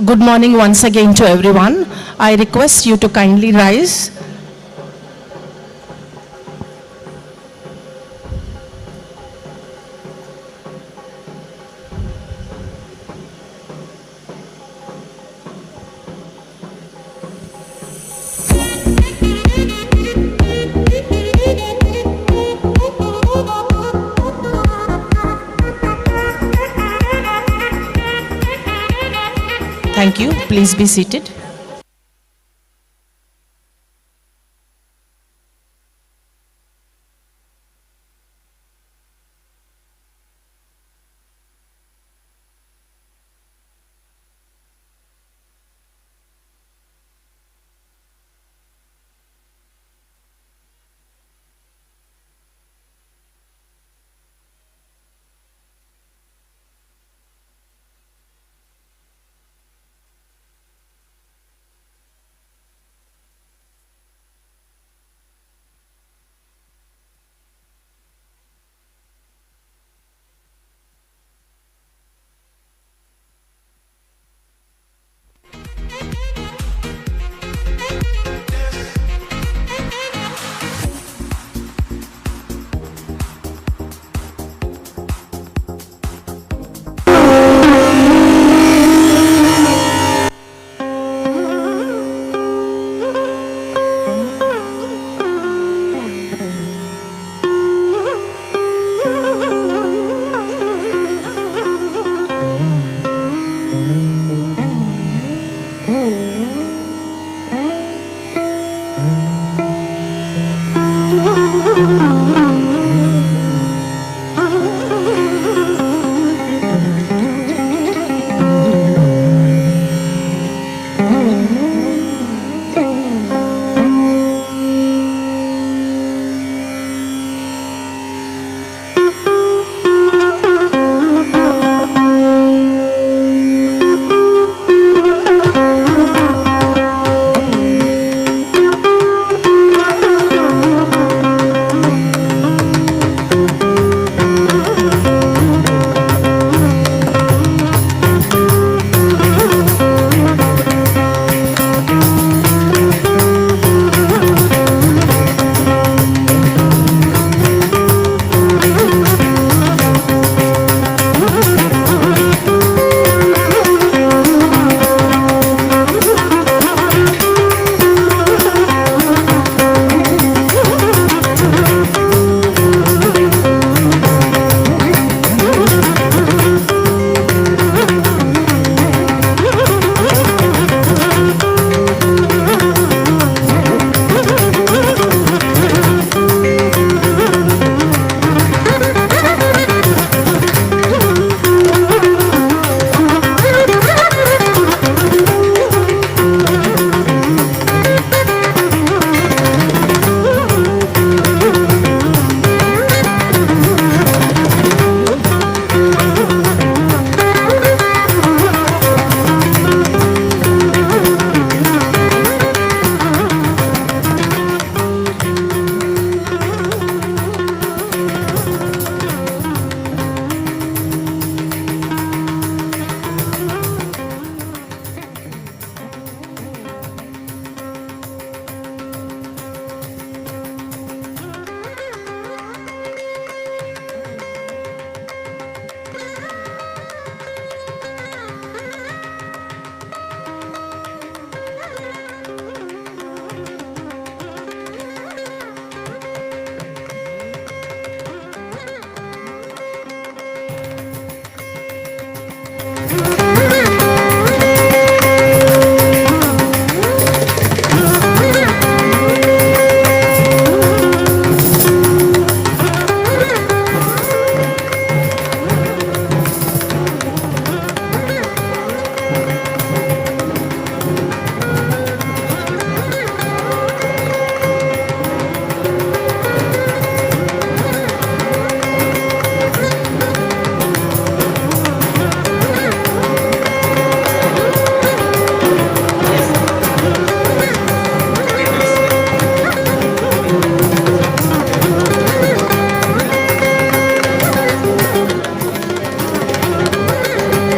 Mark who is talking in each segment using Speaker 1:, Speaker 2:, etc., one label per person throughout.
Speaker 1: Good morning once again to everyone. I request you to kindly rise. Thank you. Please be seated.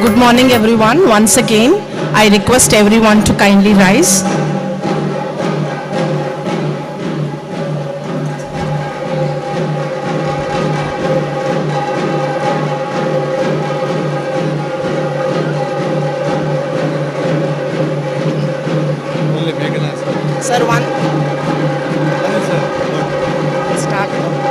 Speaker 1: Good morning everyone. Once again, I request everyone to kindly rise. Sir, one. Start.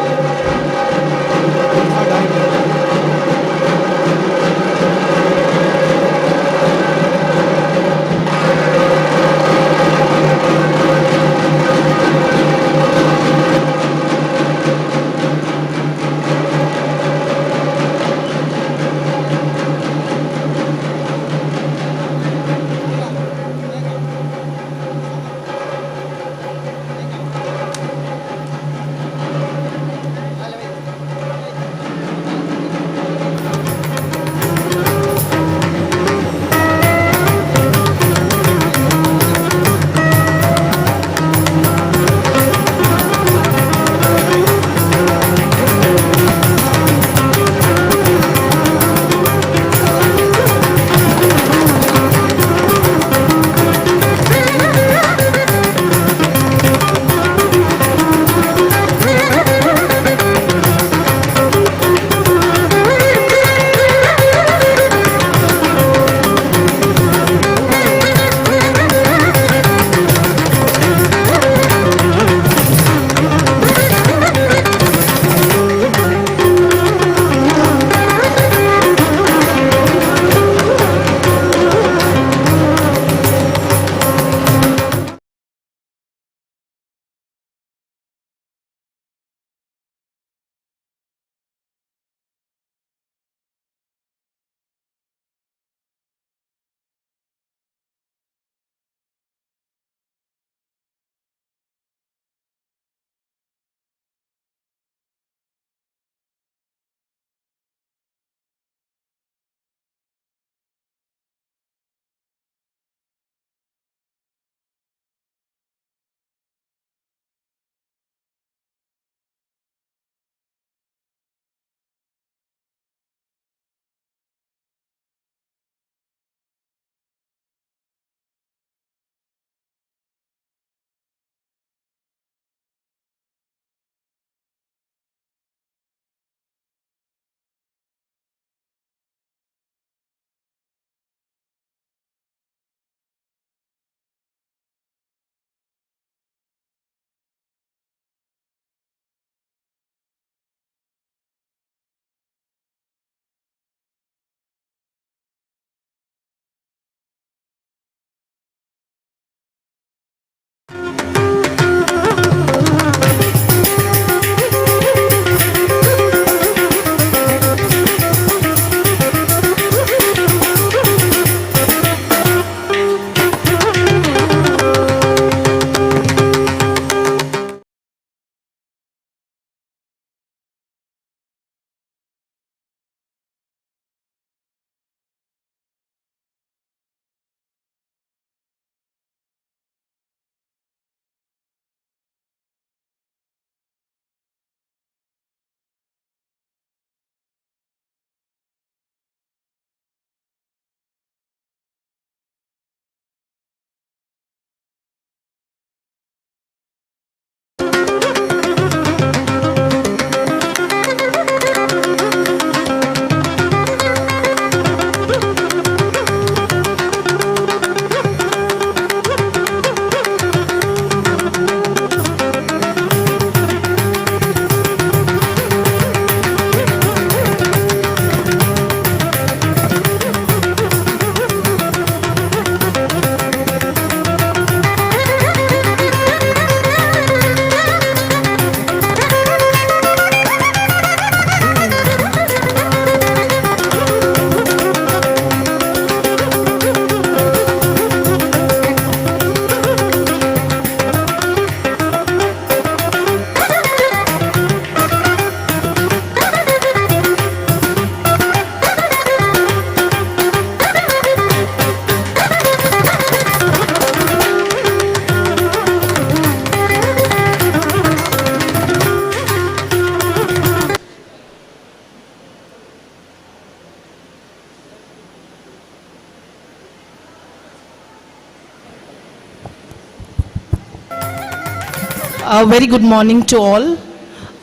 Speaker 1: A very good morning to all.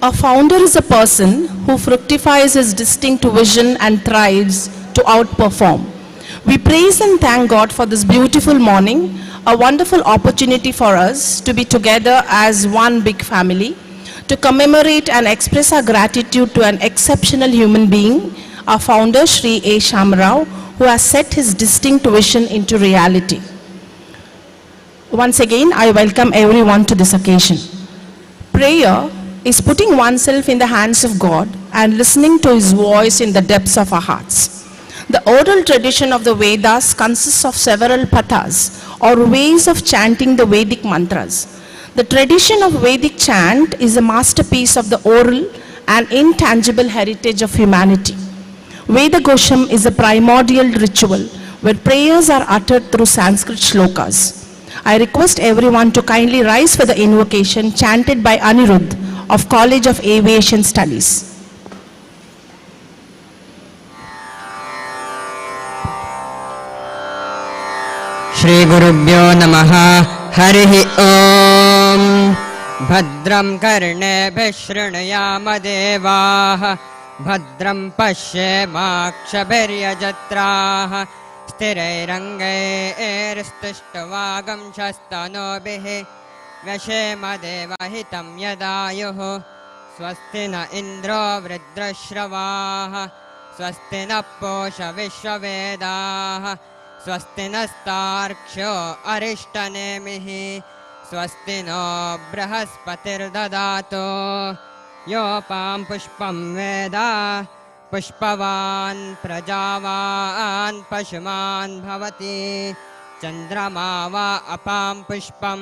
Speaker 1: A founder is a person who fructifies his distinct vision and thrives to outperform. We praise and thank God for this beautiful morning, a wonderful opportunity for us to be together as one big family, to commemorate and express our gratitude to an exceptional human being, our founder Shri A. Shamrao, who has set his distinct vision into reality. Once again, I welcome everyone to this occasion. Prayer is putting oneself in the hands of God and listening to His voice in the depths of our hearts. The oral tradition of the Vedas consists of several pathas, or ways of chanting the Vedic mantras. The tradition of Vedic chant is a masterpiece of the oral and intangible heritage of humanity. Veda Gosham is a primordial ritual where prayers are uttered through Sanskrit shlokas. I request everyone to kindly rise for the invocation chanted by Anirudh of College of Aviation Studies.
Speaker 2: Shri Gurubhyo Namaha Harihi Om Bhadram Karnebhih Shrunuyama Devaah Bhadram Pashyemakshabhiryajatraah Sthirairangairstushtvagam shastanobhih Vyashema Devahitam Yadayuh Swasti na Indro Vridrashravah Swasti na Posha Vishwavedah Swasti nastarksho arishtanemihi Swasti no Brahaspatir dadato Yopam pushpam veda Pushpavan prajavan Pashuman bhavati Chandramava apam pushpam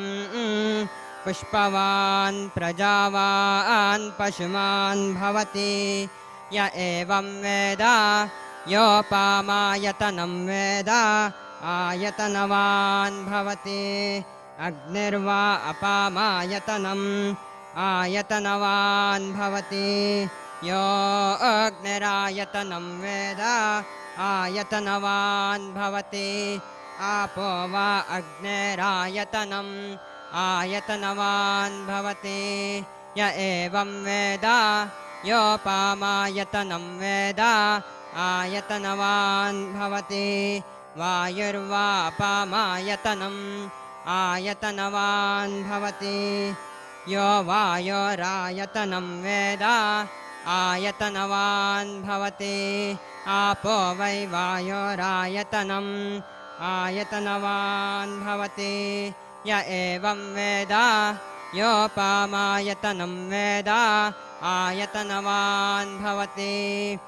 Speaker 2: Pushpavan prajavan Pashuman bhavati Ya evam veda Yopamayatanam veda Ayatanavan bhavati Agnirva apamayatanam Ayatanavan bhavati Yo Agnirayatanam veda Ayatanavan bhavati Apo va Agnirayatanam Ayatanavan bhavati Ya evam veda Yopamayatanam veda Ayatanavan bhavati Vayurva apamayatanam Ayatanavan bhavati Yo vayorayatanam veda Ayatanavan bhavati Apo vai vayorayatanam Ayatanavan bhavati Ya evam veda Yopamayatanam veda Ayatanavan bhavati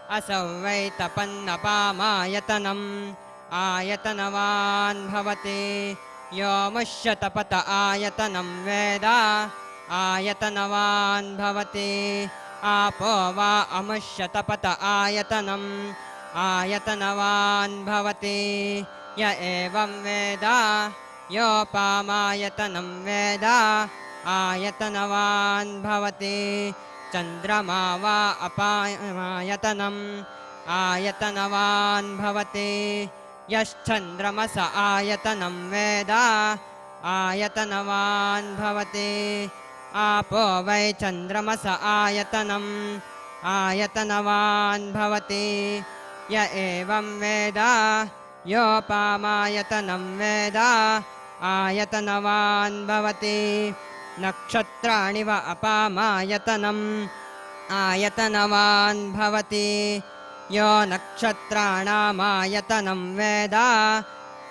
Speaker 2: Asau vai tapannapamayatanam Ayatanavan bhavati Yo mushyatapata ayatanam veda Ayatanavan bhavati Apo va amushyatapata ayatanam Ayatanavan bhavati Ya evam veda Yopamayatanam veda Ayatanavan bhavati Chandrama va apamayatanam Ayatanavan bhavati Yaschandramasa ayatanam veda Ayatanavan bhavati Apo vai chandramasa ayatanam Ayatanavan bhavati Ya evam veda Yopamayatanam veda Ayatanavan bhavati Nakshatrani va apamayatanam Ayatanavan bhavati Yo nakshatranamayatanam veda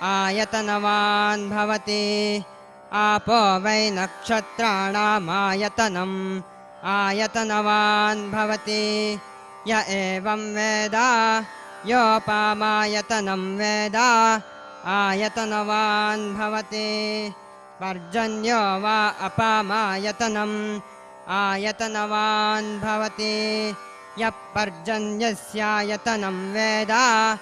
Speaker 2: Ayatanavan bhavati Apo vai nakshatranamayatanam Ayatanavan bhavati Ya evam veda Yopamayatanam veda Ayatanavan bhavati Parjanyo va apamayatanam Ayatanavan bhavati Yapparjanyasyayatanam veda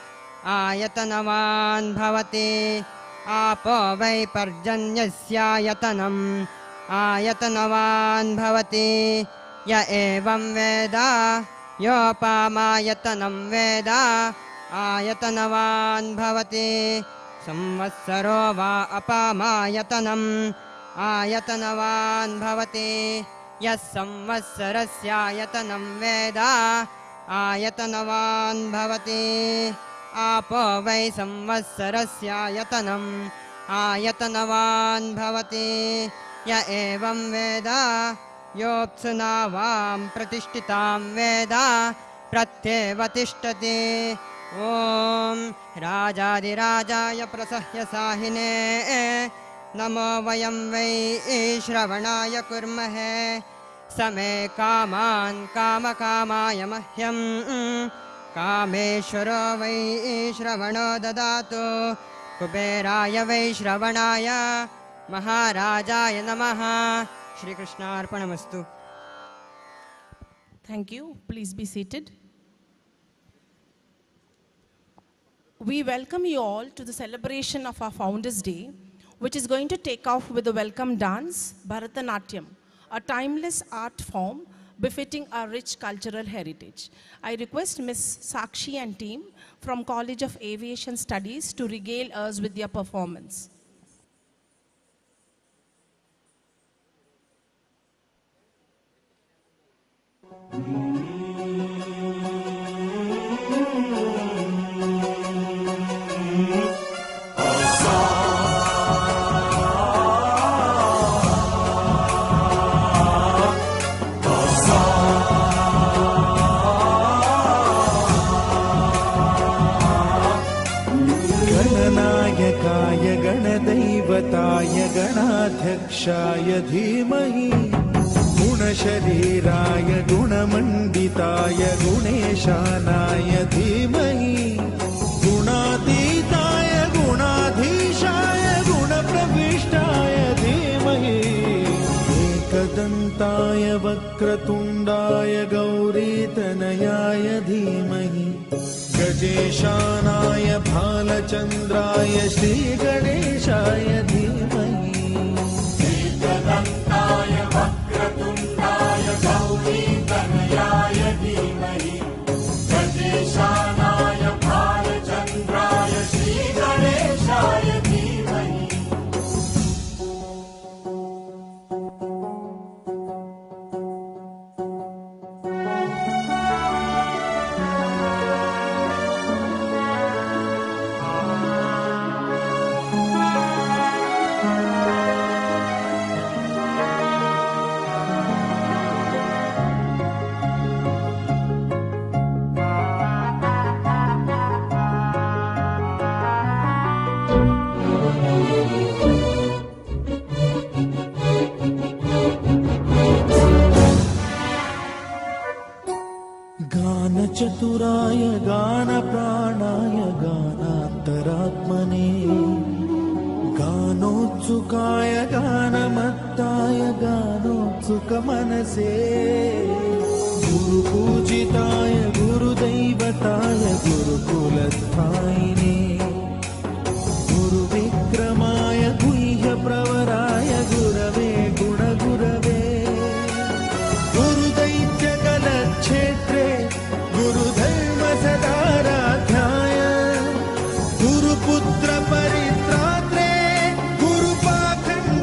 Speaker 2: Ayatanavan bhavati Apo vai parjanyasyayatanam Ayatanavan bhavati Ya evam veda Yopamayatanam veda Ayatanavan bhavati Samvatsaro va apamayatanam आयतनवान् भवति यः संवत्सरस्यायतनं वेद आयतनवान् भवति आपो वै संवत्सरस्यायतनम् आयतनवान् भवति य एवं वेद योऽप्सुनावां प्रतिष्ठितां वेद प्रत्येव तिष्ठति ॐ राजाधिराजाय प्रसह्यसाहिने नमो वयं वै श्रवणाय कुर्महे समे कामान् कामकामाय मह्यं कामेश्वरो वै श्रवणो ददातु कुबेराय वै श्रवणाय महाराजाय नमः श्रीकृष्णार्पणमस्तु.
Speaker 1: Thank you. Please be seated. We welcome you all to the celebration of our Founders Day, which is going to take off with the welcome dance, Bharatanatyam, a timeless art form befitting our rich cultural heritage. I request Ms. Sakshi and team from College of Aviation Studies to regale us with their performance.
Speaker 3: गणनायकाय गणदैवताय गणाध्यक्षाय धीमहि गुणशरीराय गुणमण्डिताय गुणेशानाय धीमहि गुणातीताय गुणाधीशाय गुणप्रविष्टाय धीमहि एकदन्ताय वक्रतुण्डाय गौरीतनयाय धीमहि गजेशानाय भालचन्द्राय श्रीगणेशाय धीमहि एकदन्ताय वक्रतुण्डाय गौरीतनयाय धीमहि गजेशानाय भालचन्द्राय श्रीगणेशाय धीमहि. गानचतुराय गानप्राणाय गानान्तरात्मने गानोत्सुकाय गानमत्ताय गानोत्सुकमनसे गुरुपूजिताय गुरुदैवताय गुरुकुलस्थायिने गुरुविक्रमाय गुह्यप्रवराय गुरवे गुणगुरवे गुरुदैत्यकलक्षेत्रे गुरुधर्मसदाराध्याय गुरुपुत्रपरित्रात्रे गुरुपाखण्डखण्डकाय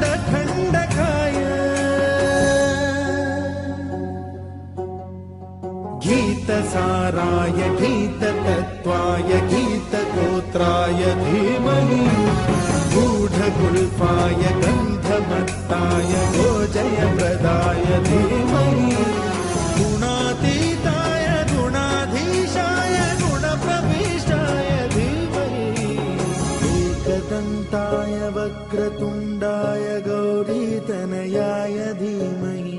Speaker 3: गीतसाराय गीततत्त्वाय गीतगोत्राय धीमहि गूढगुल्फाय गन्धमत्ताय गोजयप्रदाय धीमहि गुणातीताय गुणाधीशाय गुणप्रविष्टाय धीमहि एकदन्ताय वक्रतुण्डाय गौरीतनयाय धीमहि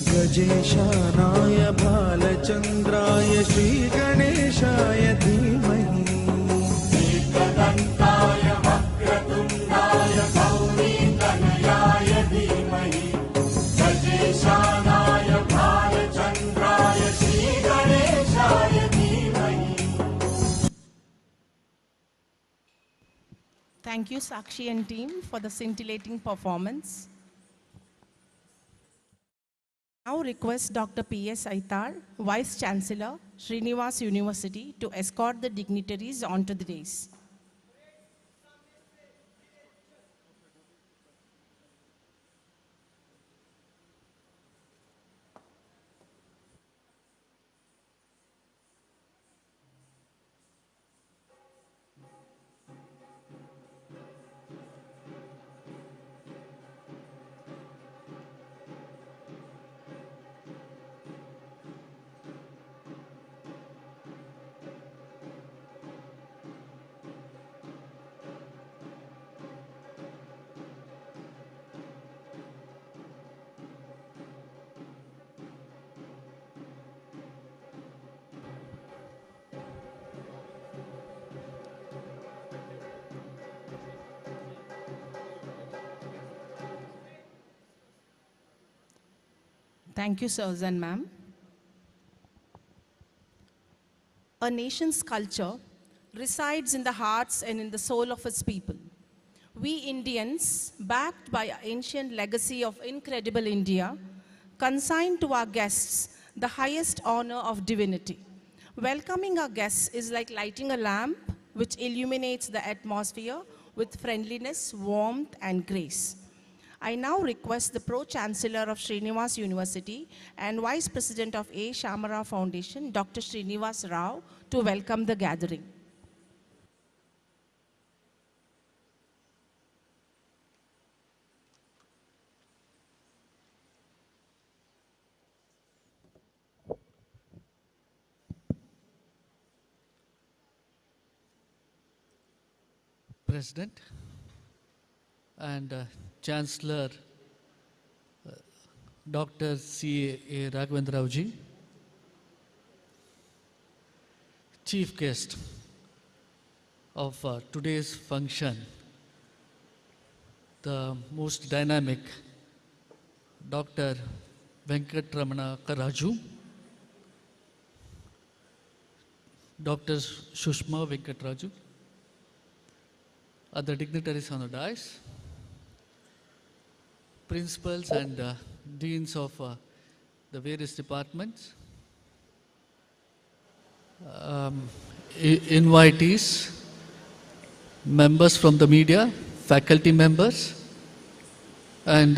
Speaker 3: गजेशानाय भालचन्द्राय श्रीगणेशाय धीमहि एकदन्ताय वक्रतुण्डाय गौरीतनयाय धीमहि गजेशानाय भालचन्द्राय श्रीगणेशाय धीमहि.
Speaker 1: Thank you, Sakshi and team, for the scintillating performance. Now request Dr. P.S. Aitar, Vice Chancellor, Srinivas University, to escort the dignitaries onto the dais. Thank you, sirs and ma'am. A nation's culture resides in the hearts and in the soul of its people. We Indians, backed by our ancient legacy of incredible India, consign to our guests the highest honor of divinity. Welcoming our guests is like lighting a lamp which illuminates the atmosphere with friendliness, warmth, and grace. I now request the Pro-Chancellor of Srinivas University and Vice President of A. Shamara Foundation, Dr. Srinivas Rao, to welcome the gathering.
Speaker 4: President and Chancellor Dr. C.A. Raghavendra Rao ji, Chief Guest of today's function, the most dynamic Dr. Venkatramana Karaju, Dr. Shushma Venkatraju, other dignitaries on the dais, principals and deans of the various departments, invitees, members from the media, faculty members, and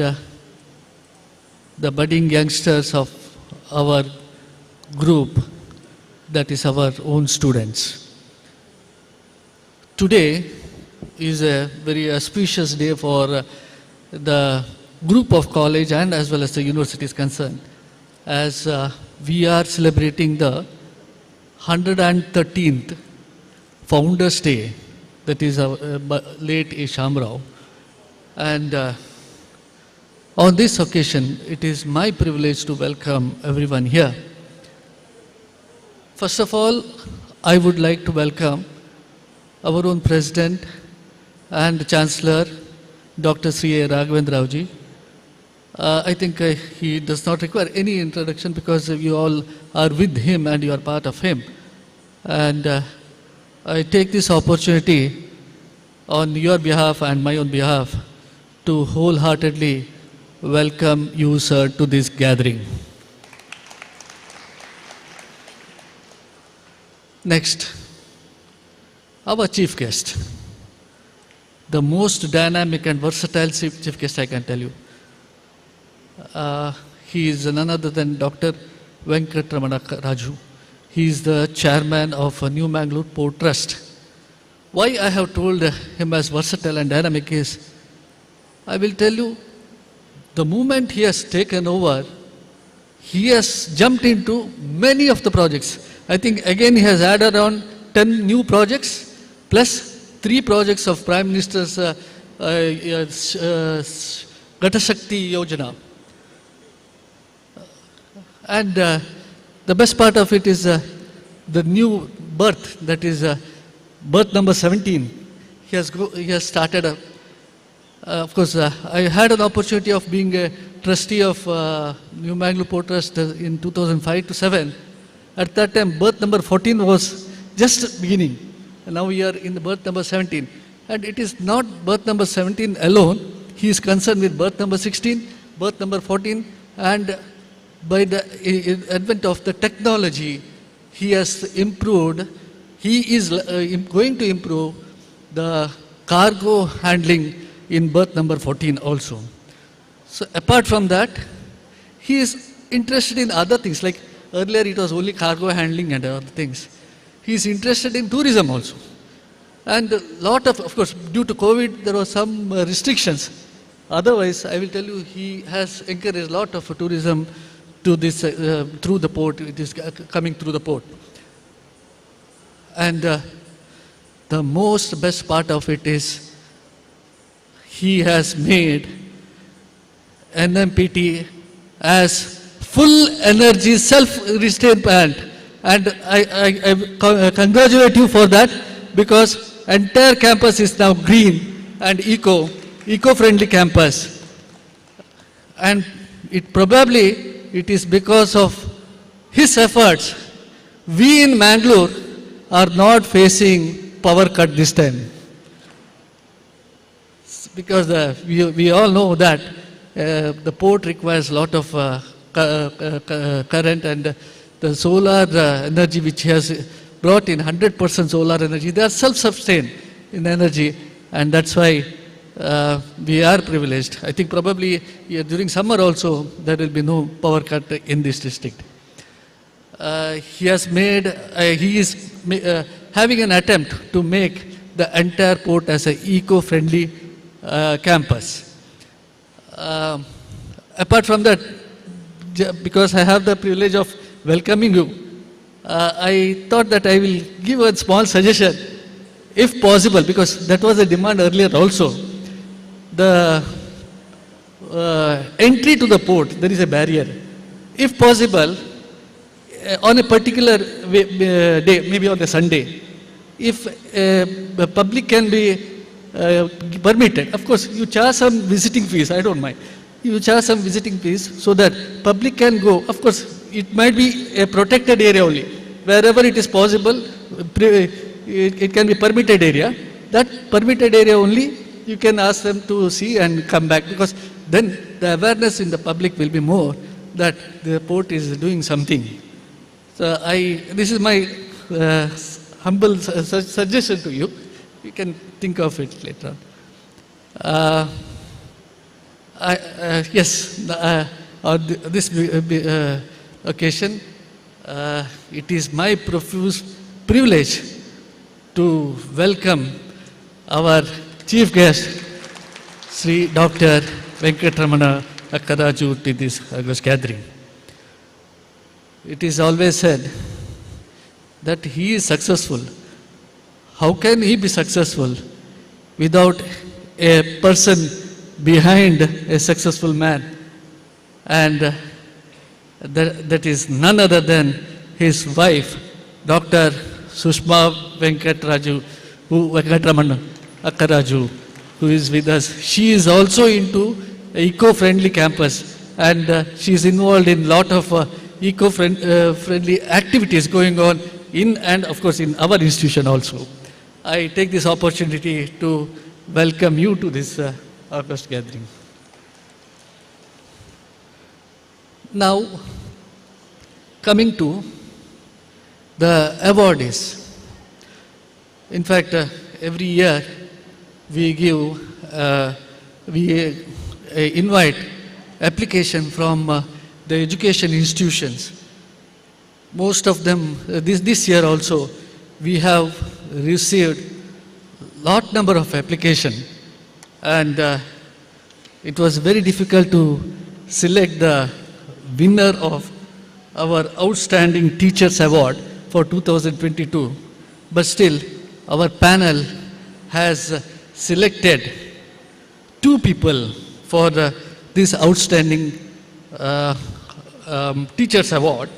Speaker 4: the budding youngsters of our group, that is our own students. Today is a very auspicious day for the group of college and as well as the university is concerned, as we are celebrating the 113th Founders Day, that is our late A. Shamrao. And on this occasion, it is my privilege to welcome everyone here. First of all, I would like to welcome our own President and Chancellor, Dr. C.A. Raghavendra Rao ji. I think he does not require any introduction because you all are with him and you are part of him. And I take this opportunity on your behalf and my own behalf to wholeheartedly welcome you, sir, to this gathering. Next, our chief guest, the most dynamic and versatile chief guest I can tell you. He is none other than Dr. Venkatramana Raju. He is the chairman of New Mangalore Port Trust. Why I have told him as versatile and dynamic is, I will tell you, the moment he has taken over, he has jumped into many of the projects. I think again he has added on 10 new projects, plus 3 projects of Prime Minister's Gatashakti Yojana. And the best part of it is the new birth, that is birth number 17. He has started, of course, I had an opportunity of being a trustee of New Mangalore Port Trust in 2005 to 7. At that time, birth number 14 was just beginning. And now we are in the birth number 17. And it is not birth number 17 alone. He is concerned with birth number 16, birth number 14, and by the advent of the technology, he has improved. He is going to improve the cargo handling in berth number 14 also. So apart from that, he is interested in other things, like earlier it was only cargo handling and other things. He is interested in tourism also. And a lot of course, due to COVID, there were some restrictions. Otherwise, I will tell you, he has encouraged a lot of tourism to this, through the port. It is coming through the port. And the most best part of it is, he has made NMPT as full energy self-restraint plant. And I congratulate you for that, because entire campus is now green and eco-friendly campus. And it probably it is because of his efforts, we in Mangalore are not facing power cut this time. Because we all know that the port requires a lot of current, and the solar energy which has brought in 100% solar energy, they are self-sustained in energy, and that's why we are privileged. I think probably during summer also there will be no power cut in this district. He is having an attempt to make the entire port as an eco-friendly campus. Apart from that, because I have the privilege of welcoming you, I thought that I will give a small suggestion, if possible, because that was a demand earlier also. The entry to the port, there is a barrier. If possible, on a particular day, maybe on a Sunday, if the public can be permitted, of course, you charge some visiting fees, I don't mind. You charge some visiting fees so that public can go. Of course, it might be a protected area only. Wherever it is possible, it can be permitted area. That permitted area only, you can ask them to see and come back, because then the awareness in the public will be more that the port is doing something. So this is my humble suggestion to you. You can think of it later on. Yes, on this occasion, it is my profuse privilege to welcome our chief guest, Sri Dr. Venkatramana Akkaraju, to this August gathering. It is always said that he is successful. How can he be successful without a person behind a successful man? And that is none other than his wife, Dr. Sushma Venkatramana Akkaraju, who is with us. She is also into eco-friendly campus, and she is involved in a lot of eco-friendly activities going on in and of course in our institution also. I take this opportunity to welcome you to this August gathering. Now, coming to the awardees. In fact, every year we invite application from the education institutions. Most of them, this year also, we have received lot number of application, and it was very difficult to select the winner of our Outstanding Teachers Award for 2022. But still, our panel has selected 2 people for this Outstanding Teachers Award.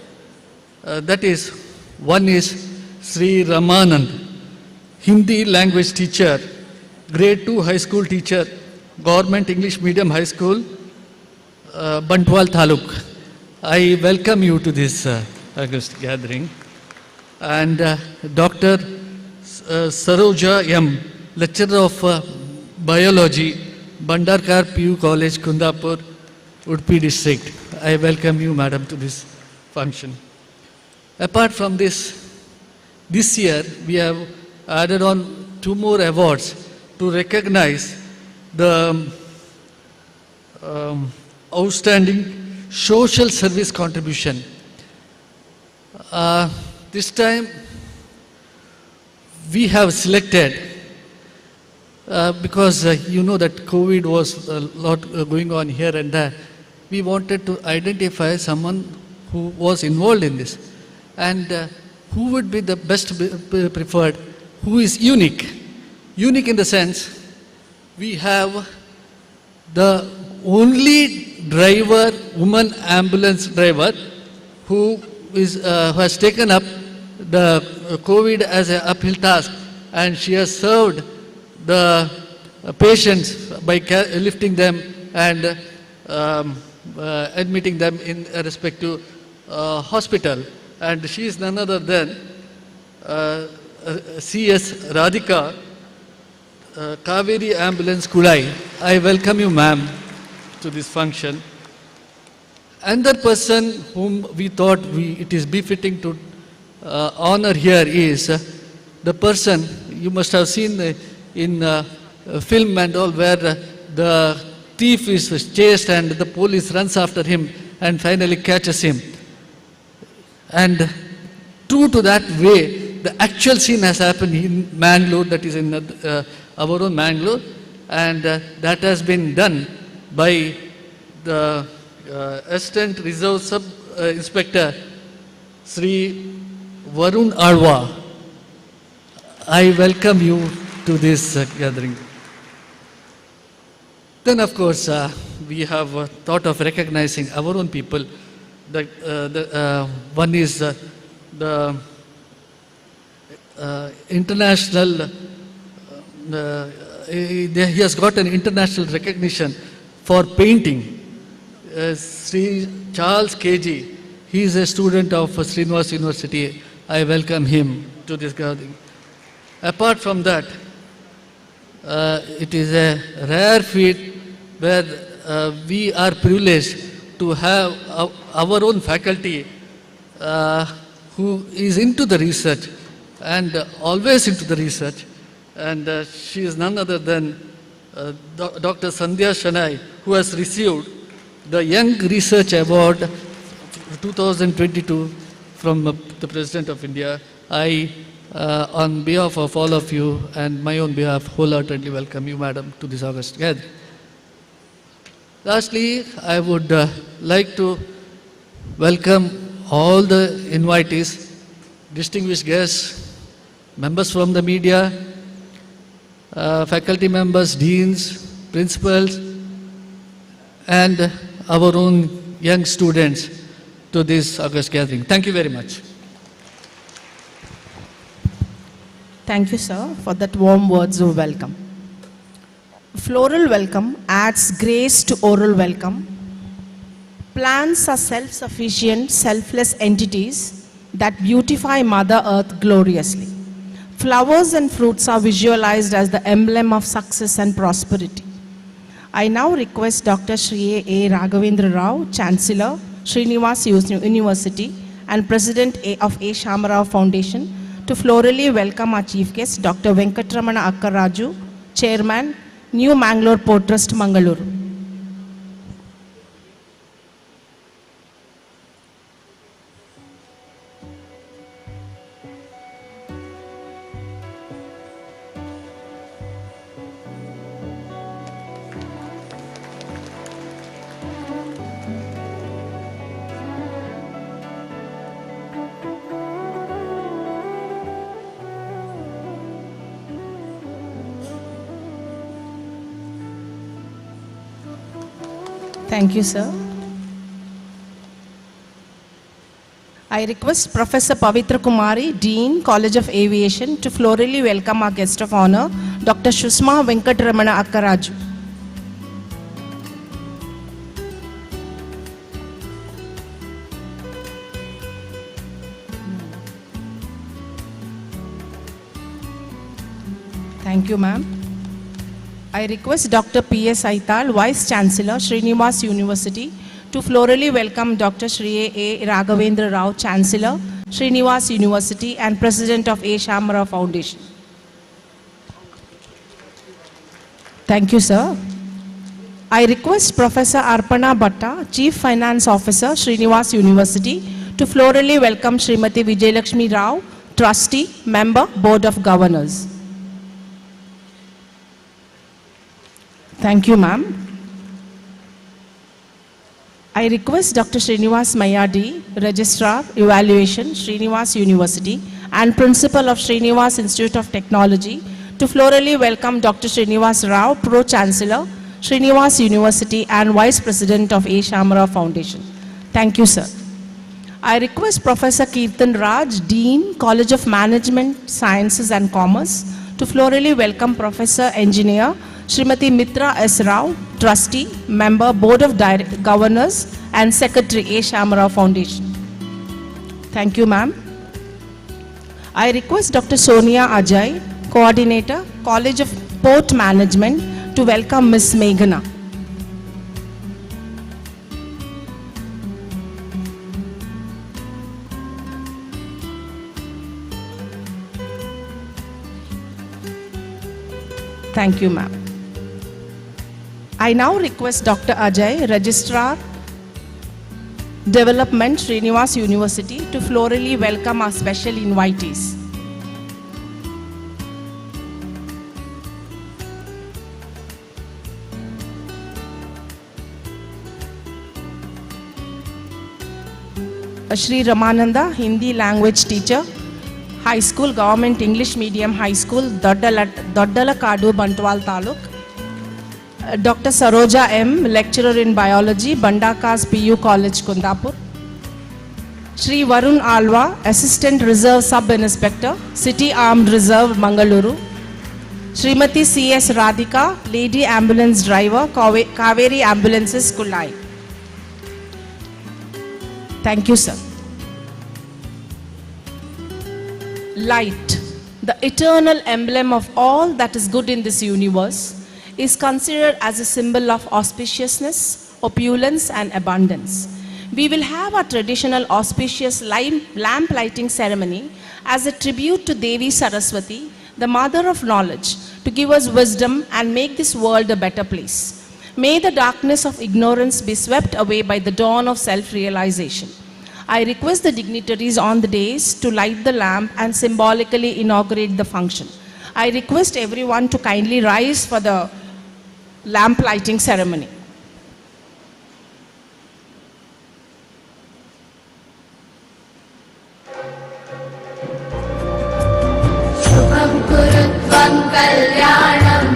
Speaker 4: That is, one is Sri Ramanand, Hindi language teacher, grade 2 high school teacher, Government English Medium High School, Bantwal Taluk. I welcome you to this August gathering. And Dr. Saroja M., lecturer of biology, Bandarkar PU College, Kundapur, Udupi district. I welcome you, madam, to this function. Apart from this year we have added on 2 more awards to recognize the outstanding social service contribution. This time we have selected, because you know that COVID was a lot going on here and there, we wanted to identify someone who was involved in this, and who would be the best preferred, who is unique. Unique in the sense, we have the only driver, woman ambulance driver, who has taken up the COVID as an uphill task, and she has served the patients by lifting them and admitting them in a respective hospital. And she is none other than C.S. Radhika, Kaveri Ambulance Kulai. I welcome you, ma'am, to this function. Another person whom we thought it is befitting to honor here is the person you must have seen in film and all, where the thief is chased and the police runs after him and finally catches him. And true to that way, the actual scene has happened in Mangalore, that is in our own Mangalore, and that has been done by the Assistant Reserve Sub Inspector Sri Varun Alwa. I welcome you to this gathering. Then, of course, we have thought of recognizing our own people. One is the international, he has got an international recognition for painting. Sri Charles KG, he is a student of Srinivas University. I welcome him to this gathering. Apart from that, it is a rare feat where we are privileged to have our own faculty who is into the research and always into the research. And she is none other than Dr. Sandhya Shanai, who has received the Young Research Award 2022 from the President of India. I, on behalf of all of you and my own behalf, wholeheartedly welcome you, madam, to this August gathering. Lastly, I would like to welcome all the invitees, distinguished guests, members from the media, faculty members, deans, principals, and our own young students to this August gathering. Thank you very much.
Speaker 1: Thank you, sir, for that warm words of welcome. Floral welcome adds grace to oral welcome. Plants are self-sufficient, selfless entities that beautify Mother Earth gloriously. Flowers and fruits are visualized as the emblem of success and prosperity. I now request Dr. Shri A. Raghavendra Rao, Chancellor, Srinivas University and President of A. Shamarao Foundation, to florally welcome our Chief Guest, Dr. Venkatramana Akkaraju, Chairman, New Mangalore Port Trust, Mangaluru. Thank you, sir. I request Professor Pavitra Kumari, Dean, College of Aviation, to florally welcome our guest of honor, Dr. Shushma Venkatramana Akkaraju. Thank you, ma'am. I request Dr. P.S. Aital, Vice Chancellor, Srinivas University, to florally welcome Dr. Shri A. Raghavendra Rao, Chancellor, Srinivas University and President of A. Shamarao Foundation. Thank you, sir. I request Professor Arpana Bhatta, Chief Finance Officer, Srinivas University, to florally welcome Srimati Vijayalakshmi Rao, Trustee, Member, Board of Governors. Thank you, ma'am. I request Dr. Srinivas Mayadi, Registrar, Evaluation, Srinivas University, and Principal of Srinivas Institute of Technology, to florally welcome Dr. Srinivas Rao, Pro-Chancellor, Srinivas University, and Vice President of A. Shamarao Foundation. Thank you, sir. I request Professor Kirtan Raj, Dean, College of Management, Sciences and Commerce, to florally welcome Professor Engineer Srimati Mitra S. Rao, Trustee, Member, Board of Governors, and Secretary, A. Shamara Foundation. Thank you, ma'am. I request Dr. Sonia Ajay, Coordinator, College of Port Management, to welcome Ms. Meghana. Thank you, ma'am. I now request Dr. Ajay, Registrar, Development, Srinivas University, to florally welcome our special invitees. Shri Ramananda, Hindi language teacher, High School, Government English Medium High School, Doddalakadu, Bantwal Taluk. Dr. Saroja M, lecturer in biology, Bandakas PU College, Kundapur. Shri Varun Alwa, assistant reserve sub-inspector, City Armed Reserve, Mangaluru. Srimati C.S. Radhika, lady ambulance driver, Kaveri Ambulances, Kullai. Thank you, sir. Light, the eternal emblem of all that is good in this universe, is considered as a symbol of auspiciousness, opulence, and abundance. We will have a traditional auspicious lamp lighting ceremony as a tribute to Devi Saraswati, the mother of knowledge, to give us wisdom and make this world a better place. May the darkness of ignorance be swept away by the dawn of self-realization. I request the dignitaries on the dais to light the lamp and symbolically inaugurate the function. I request everyone to kindly rise for the lamp lighting ceremony.
Speaker 5: शुभं कुरुत्वं कल्याणम्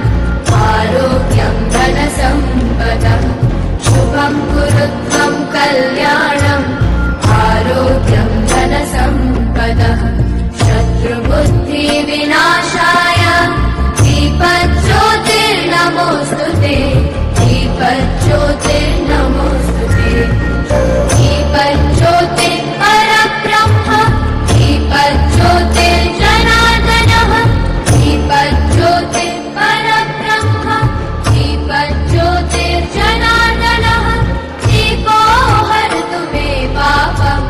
Speaker 5: आरोग्यं धनसम्पदः शुभं कुरुत्वं कल्याणम् आरोग्यं धनसम्पदः शत्रुबुद्धिविनाशाय दीपज्योतिर्नमोऽस्तुते दीपज्योतिर्नमोऽस्तुते दीपज्योतिर्परब्रह्म दीपज्योतिर्जनार्दनः दीपज्योतिर्परब्रह्म दीपज्योतिर्जनार्दनः दीपो हरतु मे पापम्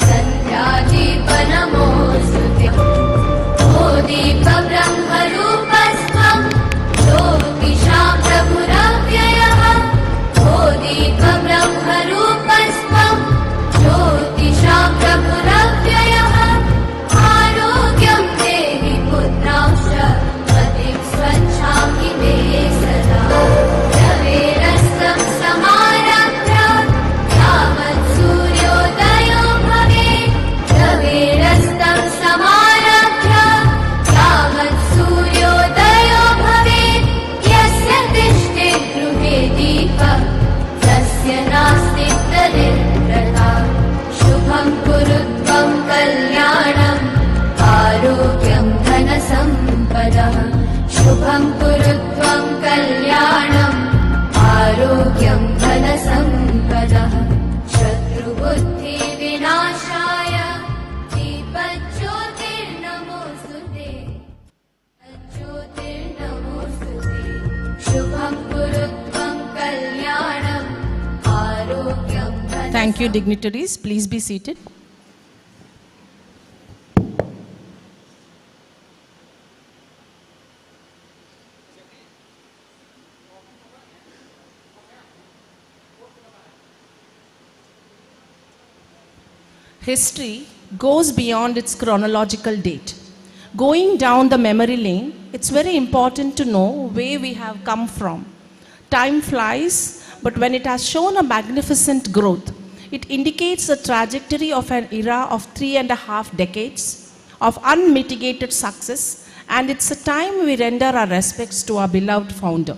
Speaker 5: सन्ध्यादीपनमोऽस्तुते ओ दीपब्रह्मरूपस्त्वं ज्योतिषां प्रभुरव्ययः ओ दीपब्रह्मरूपस्त्वं ज्योतिषां प्रभुरव्ययः आरोग्यं देहि पुत्रांश्च मतिं स्वच्छामि मे सदा रवेरस्तं समारभ्य यावत् सूर्योदयो भवेत् रवेरस्तं समारभ्य यावत् सूर्योदयो भवेत् यस्य तिष्ठे गृहे दीपः तस्य नास्ति दरिद्रता शुभं कुरुत्वं कल्याणम् आरोग्यं धनसम्पदः शुभं कुरुत्वं कल्याणम् आरोग्यं धनसम्पदः शत्रुबुद्धिविनाशाय दीपज्योतिर्नमोऽस्तुते ज्योतिर्नमोऽस्तुते शुभं कुरुत्वं कल्याणम् आरोग्यं
Speaker 1: Thank you, dignitaries. Please be seated. History goes beyond its chronological date. Going down the memory lane, it's very important to know where we have come from. Time flies, but when it has shown a magnificent growth, it indicates the trajectory of an era of 3.5 decades of unmitigated success, and it's a time we render our respects to our beloved founder.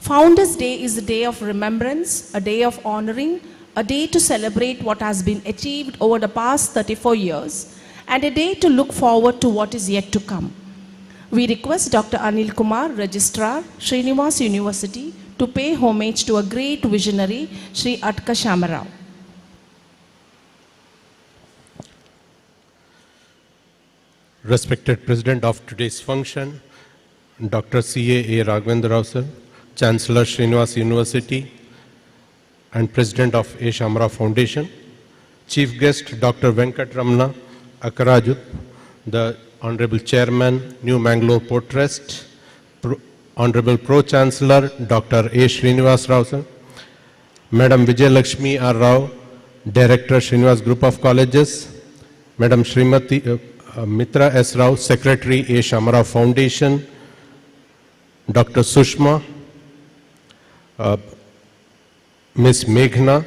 Speaker 1: Founders' Day is a day of remembrance, a day of honoring, a day to celebrate what has been achieved over the past 34 years, and a day to look forward to what is yet to come. We request Dr. Anil Kumar, Registrar, Srinivas University, to pay homage to a great visionary, Sri Atka Shamarao.
Speaker 6: Respected President of today's function, Dr. C.A. Raghavendra Rao sir, Chancellor Srinivas University, and President of A. Shamarao Foundation, Chief Guest Dr. Venkat Ramana Akaraju, the Honorable Chairman, New Mangalore Port Trust, Honorable Pro-Chancellor Dr. A. Srinivas Rao sir, Madam Vijay Lakshmi R. Rao, Director Srinivas Group of Colleges, Madam Srimati Mitra S. Rao, Secretary A. Shamarao Foundation, Dr. Sushma, Ms. Meghna,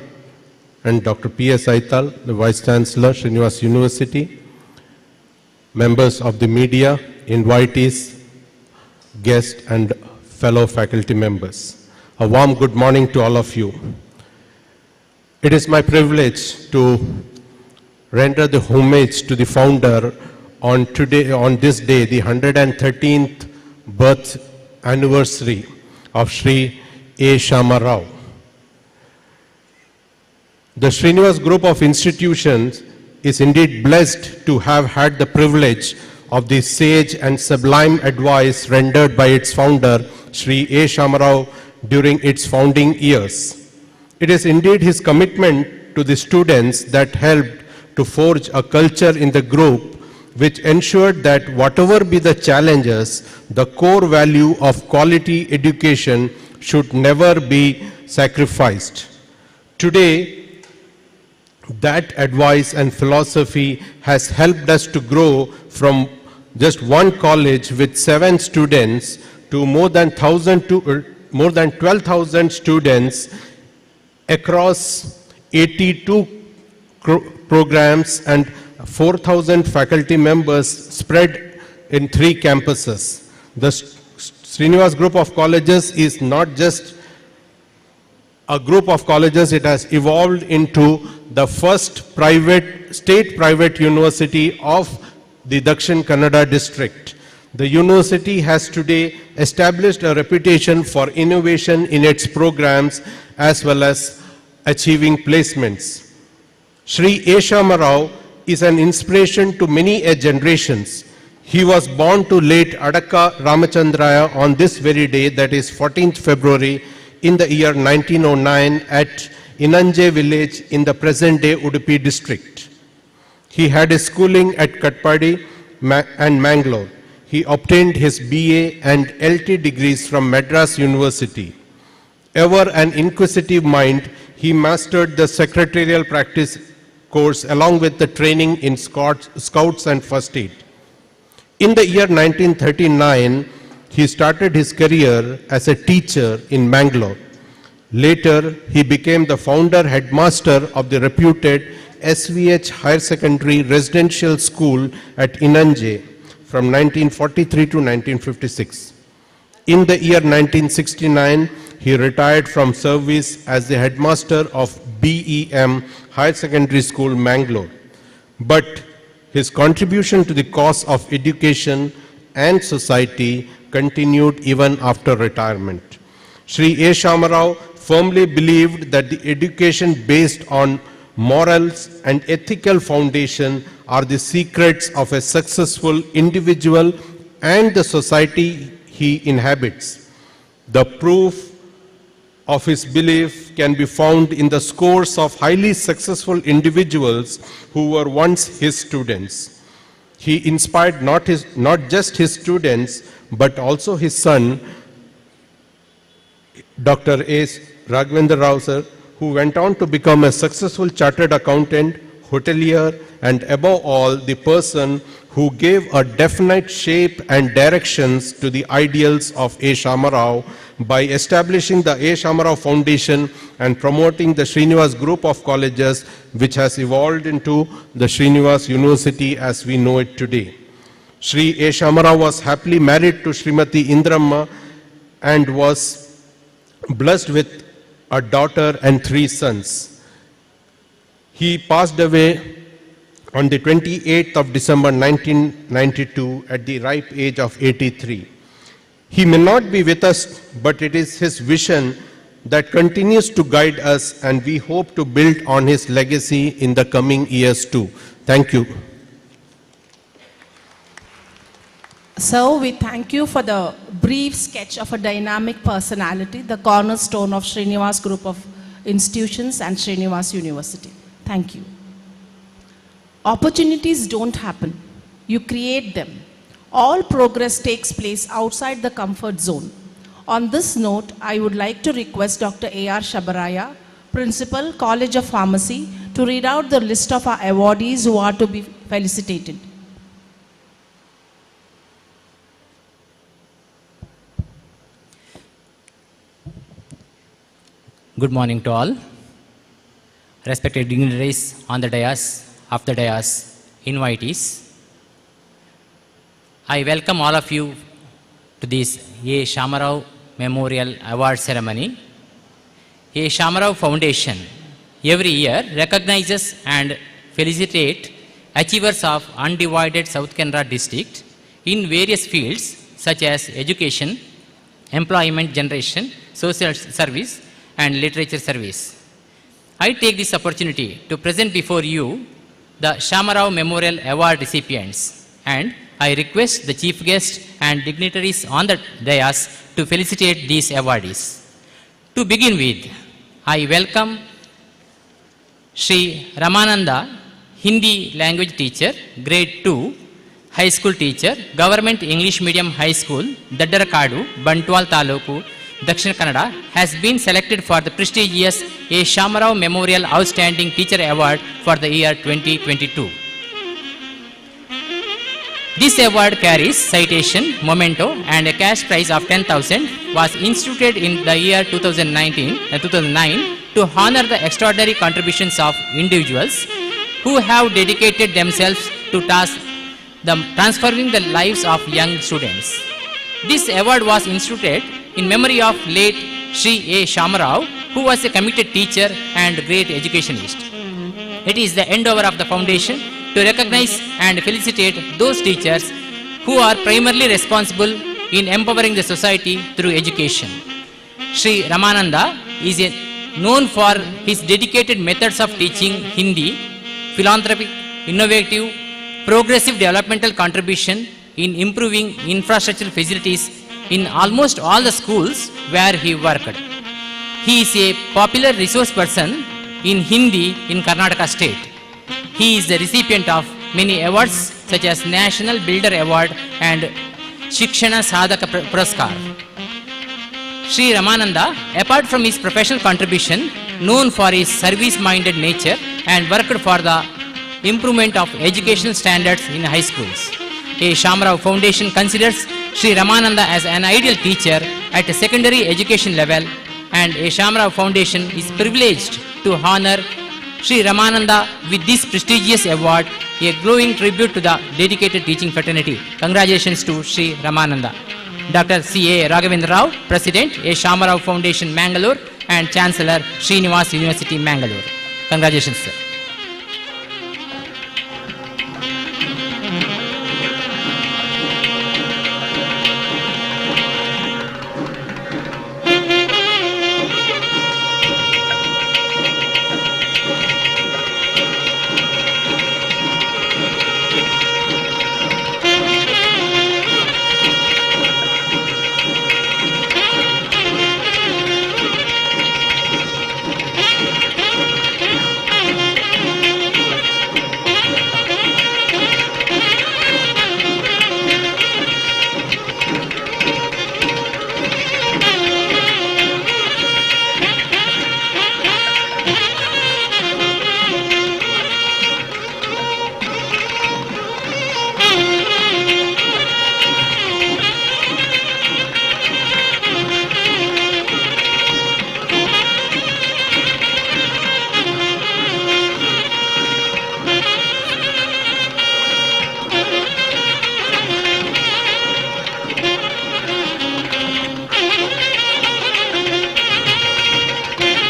Speaker 6: and Dr. P.S. Aital, the Vice Chancellor, Srinivas University, members of the media, invitees, guests, and fellow faculty members. A warm good morning to all of you. It is my privilege to render the homage to the founder on this day, the 113th birth anniversary of Sri A. Shamarao. The Srinivas Group of institutions is indeed blessed to have had the privilege of the sage and sublime advice rendered by its founder, Sri A. Shamarao, during its founding years. It is indeed his commitment to the students that helped to forge a culture in the group which ensured that whatever be the challenges, the core value of quality education should never be sacrificed. Today, that advice and philosophy has helped us to grow from just one college with 7 students to more than 12,000 students across 82 programs and 4,000 faculty members spread in 3 campuses. The Srinivas Group of Colleges is not just a group of colleges, it has evolved into the first state private university of the Dakshin Kannada district. The university has today established a reputation for innovation in its programs as well as achieving placements. Sri A. Shamarao is an inspiration to many generations. He was born to late Adakka Ramachandraya on this very day, that is 14th February in the year 1909 at Inanje village in the present-day Udupi district. He had his schooling at Katpadi and Mangalore. He obtained his BA and LT degrees from Madras University. Ever an inquisitive mind, he mastered the secretarial practice course along with the training in Scouts and First Aid. In the year 1939, he started his career as a teacher in Mangalore. Later, he became the founder headmaster of the reputed SVH Higher Secondary Residential School at Inanje from 1943 to 1956. In the year 1969, he retired from service as the headmaster of BEM Higher Secondary School, Mangalore. But his contribution to the cause of education and society continued even after retirement. Sri A. Shamarao firmly believed that the education based on morals and ethical foundation are the secrets of a successful individual and the society he inhabits. The proof of his belief can be found in the scores of highly successful individuals who were once his students. He inspired not just his students, but also his son, Dr. A. Raghavendra Rao sir, who went on to become a successful chartered accountant, hotelier, and above all, the person who gave a definite shape and directions to the ideals of A. Shamarao by establishing the A. Shamarao Foundation and promoting the Srinivas Group of Colleges, which has evolved into the Srinivas University as we know it today. Sri A. Shamarao was happily married to Srimati Indramma and was blessed with a daughter and 3 sons. He passed away on the 28th of December 1992 at the ripe age of 83. He may not be with us, but it is his vision that continues to guide us, and we hope to build on his legacy in the coming years too. Thank you.
Speaker 1: So we thank you for the brief sketch of a dynamic personality, the cornerstone of Srinivas Group of Institutions and Srinivas University. Thank you. Opportunities don't happen. You create them. All progress takes place outside the comfort zone. On this note, I would like to request Dr. A.R. Shabaraya, Principal, College of Pharmacy, to read out the list of our awardees who are to be felicitated.
Speaker 7: Good morning to all. Respected dignitaries on the dais, off the dais, invitees. I welcome all of you to this A. Shamarao Memorial Award Ceremony. A. Shamarao Foundation every year recognizes and felicitates achievers of undivided South Canara district in various fields such as education, employment generation, social service, and literature service. I take this opportunity to present before you the Shamarao Memorial Award recipients, and I request the chief guest and dignitaries on the dais to felicitate these awardees. To begin with, I welcome Shri Ramananda, Hindi language teacher, grade 2, high school teacher, Government English Medium High School, Daddarakadu, Bantwal Taluku, Dakshina Kannada, has been selected for the prestigious A. Shamarao Memorial Outstanding Teacher Award for the year 2022. This award carries citation, memento, and a cash prize of 10,000, was instituted in the year 2009 to honor the extraordinary contributions of individuals who have dedicated themselves to transforming the lives of young students. This award was instituted in memory of late Sri A. Shamarao, who was a committed teacher and great educationist. It is the endeavor of the foundation to recognize and felicitate those teachers who are primarily responsible in empowering the society through education. Sri Ramananda is known for his dedicated methods of teaching Hindi, philanthropic, innovative, progressive developmental contribution in improving infrastructural facilities in almost all the schools where he worked. He is a popular resource person in Hindi in Karnataka state. He is the recipient of many awards such as National Builder Award and Shikshana Sadhaka Puraskar. Sri Ramananda, apart from his professional contribution, known for his service-minded nature and worked for the improvement of educational standards in high schools. A. Shamarao Foundation considers Sri Ramananda as an ideal teacher at a secondary education level, and A. Shamarao Foundation is privileged to honor Sri Ramananda with this prestigious award, a glowing tribute to the dedicated teaching fraternity. Congratulations to Sri Ramananda. Dr. C. A. Raghavendra Rao, President, A. Shamarao Foundation, Mangalore, and Chancellor, Srinivas University, Mangalore. Congratulations, sir.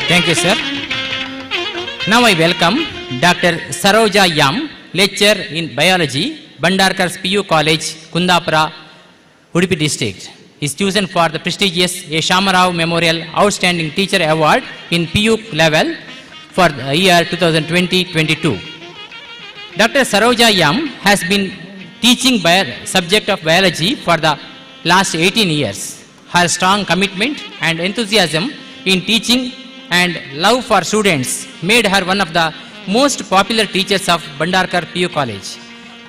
Speaker 7: Thank you, sir. Now I welcome Dr. Saroja Yam, lecturer in biology, Bandarkar's PU College, Kundapura, Udupi district. is chosen for the prestigious A. Shamarao Memorial Outstanding Teacher Award in PU level for the year 2020-22. Dr. Saroja Yam has been teaching subject of biology for the last 18 years. Her strong commitment and enthusiasm in teaching and love for students made her one of the most popular teachers of Bandarkar PU College.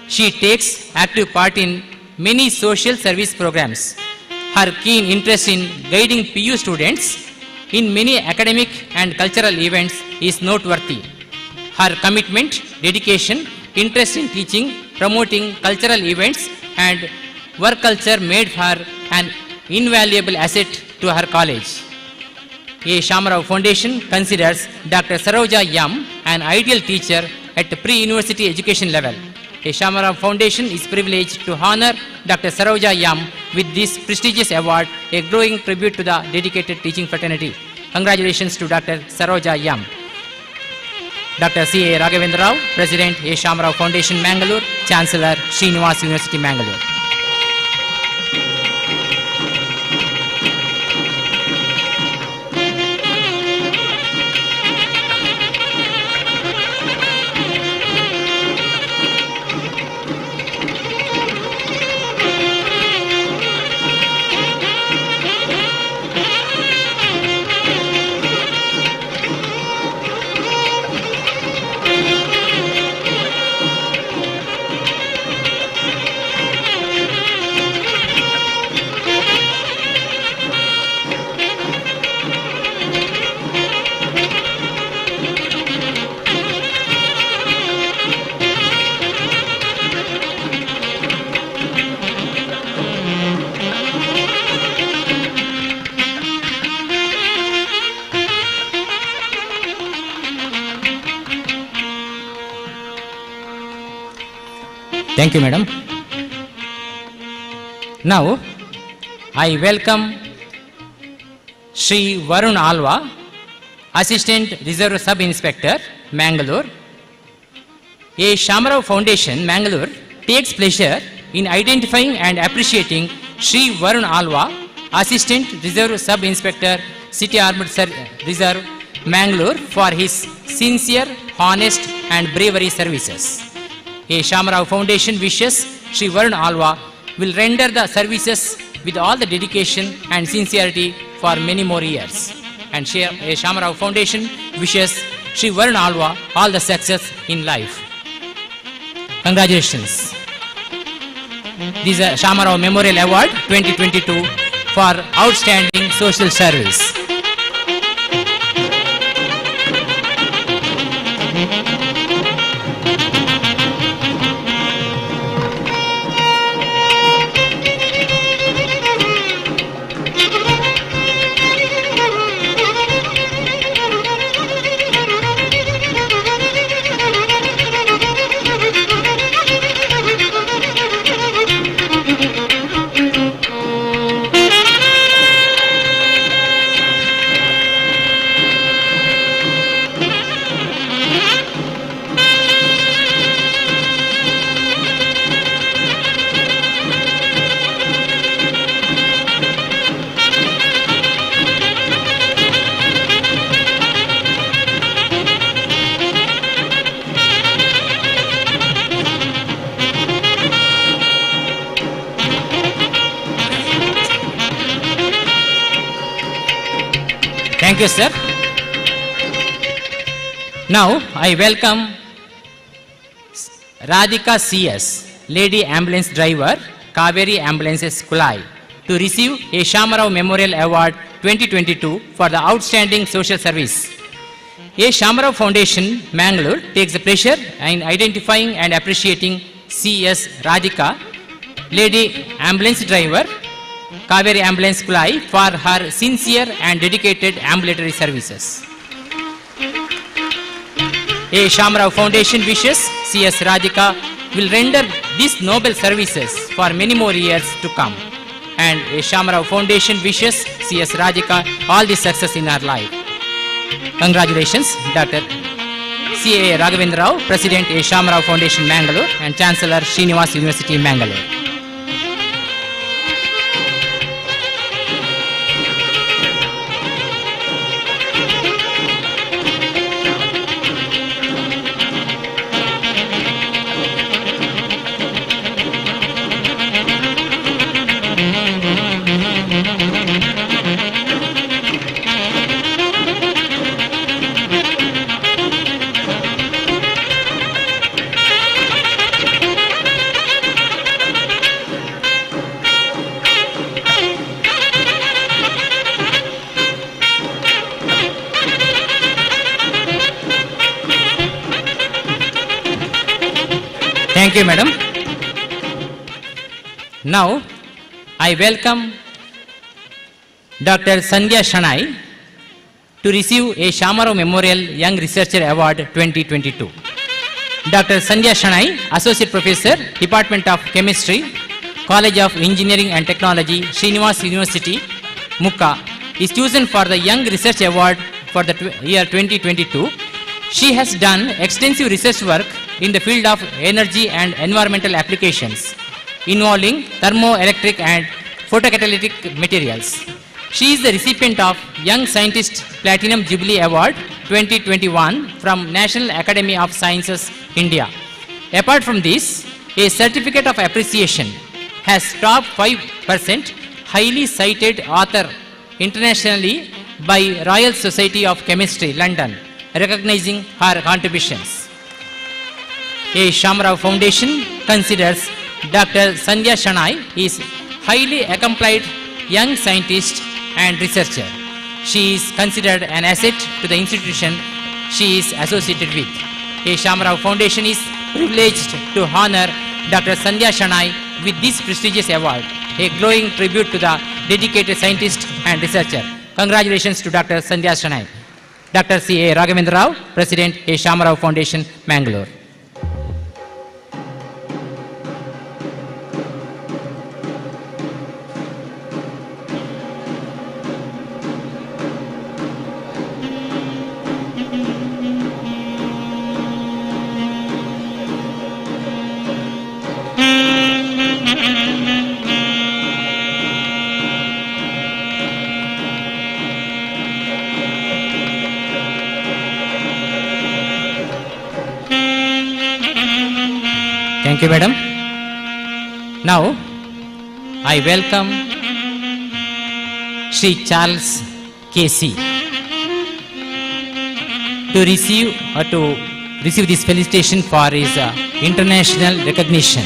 Speaker 7: She takes active part in many social service programs. Her keen interest in guiding PU students in many academic and cultural events is noteworthy. Her commitment, dedication, interest in teaching, promoting cultural events and work culture made her an invaluable asset to her college. A. Shamarao Foundation considers Dr. Saroja Yam an ideal teacher at pre-university education level. A. Shamarao Foundation is privileged to honor Dr. Saroja Yam with this prestigious award, a growing tribute to the dedicated teaching fraternity. Congratulations to Dr. Saroja Yam. Dr. C. A. Raghavendra Rao, President, A. Shamarao Foundation, Mangalore, Chancellor, Srinivas University, Mangalore. Thank you, madam. Now, I welcome Shri Varun Alva, Assistant Reserve Sub Inspector, Mangalore. A. Shamarao Foundation, Mangalore, takes pleasure in identifying and appreciating Shri Varun Alva, Assistant Reserve Sub Inspector, City Armed Reserve, Mangalore, for his sincere, honest and bravery services. A. Shamarao Foundation wishes Shri Varun Alva will render the services with all the dedication and sincerity for many more years. And A. Shamarao Foundation wishes Shri Varun Alva all the success in life. Congratulations. This is a Shamarao Memorial Award 2022 for outstanding social service. Thank you, sir. Now, I welcome Radhika CS, Lady Ambulance Driver, Kaveri Ambulances Kulai, to receive a Shamarao Memorial Award 2022 for the outstanding social service. A. Shamarao Foundation, Mangalore, takes the pleasure in identifying and appreciating CS Radhika, Lady Ambulance Driver, Kaveri Ambulance Kulai, for her sincere and dedicated ambulatory services. A. Shamarao Foundation wishes CS Radhika will render these noble services for many more years to come. And A. Shamarao Foundation wishes CS Radhika all the success in her life. Congratulations, Dr. C. A. Raghavendra Rao, President A. Shamarao Foundation, Mangalore, and Chancellor Srinivas University, Mangalore. Thank you, madam. Now, I welcome Dr. Sandhya Shanai to receive a Shamarao Memorial Young Researcher Award 2022. Dr. Sandhya Shanai, Associate Professor, Department of Chemistry, College of Engineering and Technology, Srinivas University, Mukka, is chosen for the Young Research Award for the year 2022. She has done extensive research work in the field of energy and environmental applications involving thermoelectric and photocatalytic materials. She is the recipient of Young Scientist Platinum Jubilee Award 2021 from National Academy of Sciences, India. Apart from this, a certificate of appreciation has top 5% highly cited author internationally by Royal Society of Chemistry, London, recognizing her contributions. A Shamarao Foundation considers Dr. Sandhya Shanai is highly accomplished young scientist and researcher. She is considered an asset to the institution she is associated with. A Shamarao Foundation is privileged to honor Dr. Sandhya Shanai with this prestigious award, a glowing tribute to the dedicated scientist and researcher. Congratulations to Dr. Sandhya Shanai. Dr. C.A. Raghavendra Rao, President, A Shamarao Foundation, Mangalore. Thank you, madam. Now, I welcome Sri Charles K.C. to receive this felicitation for his international recognition.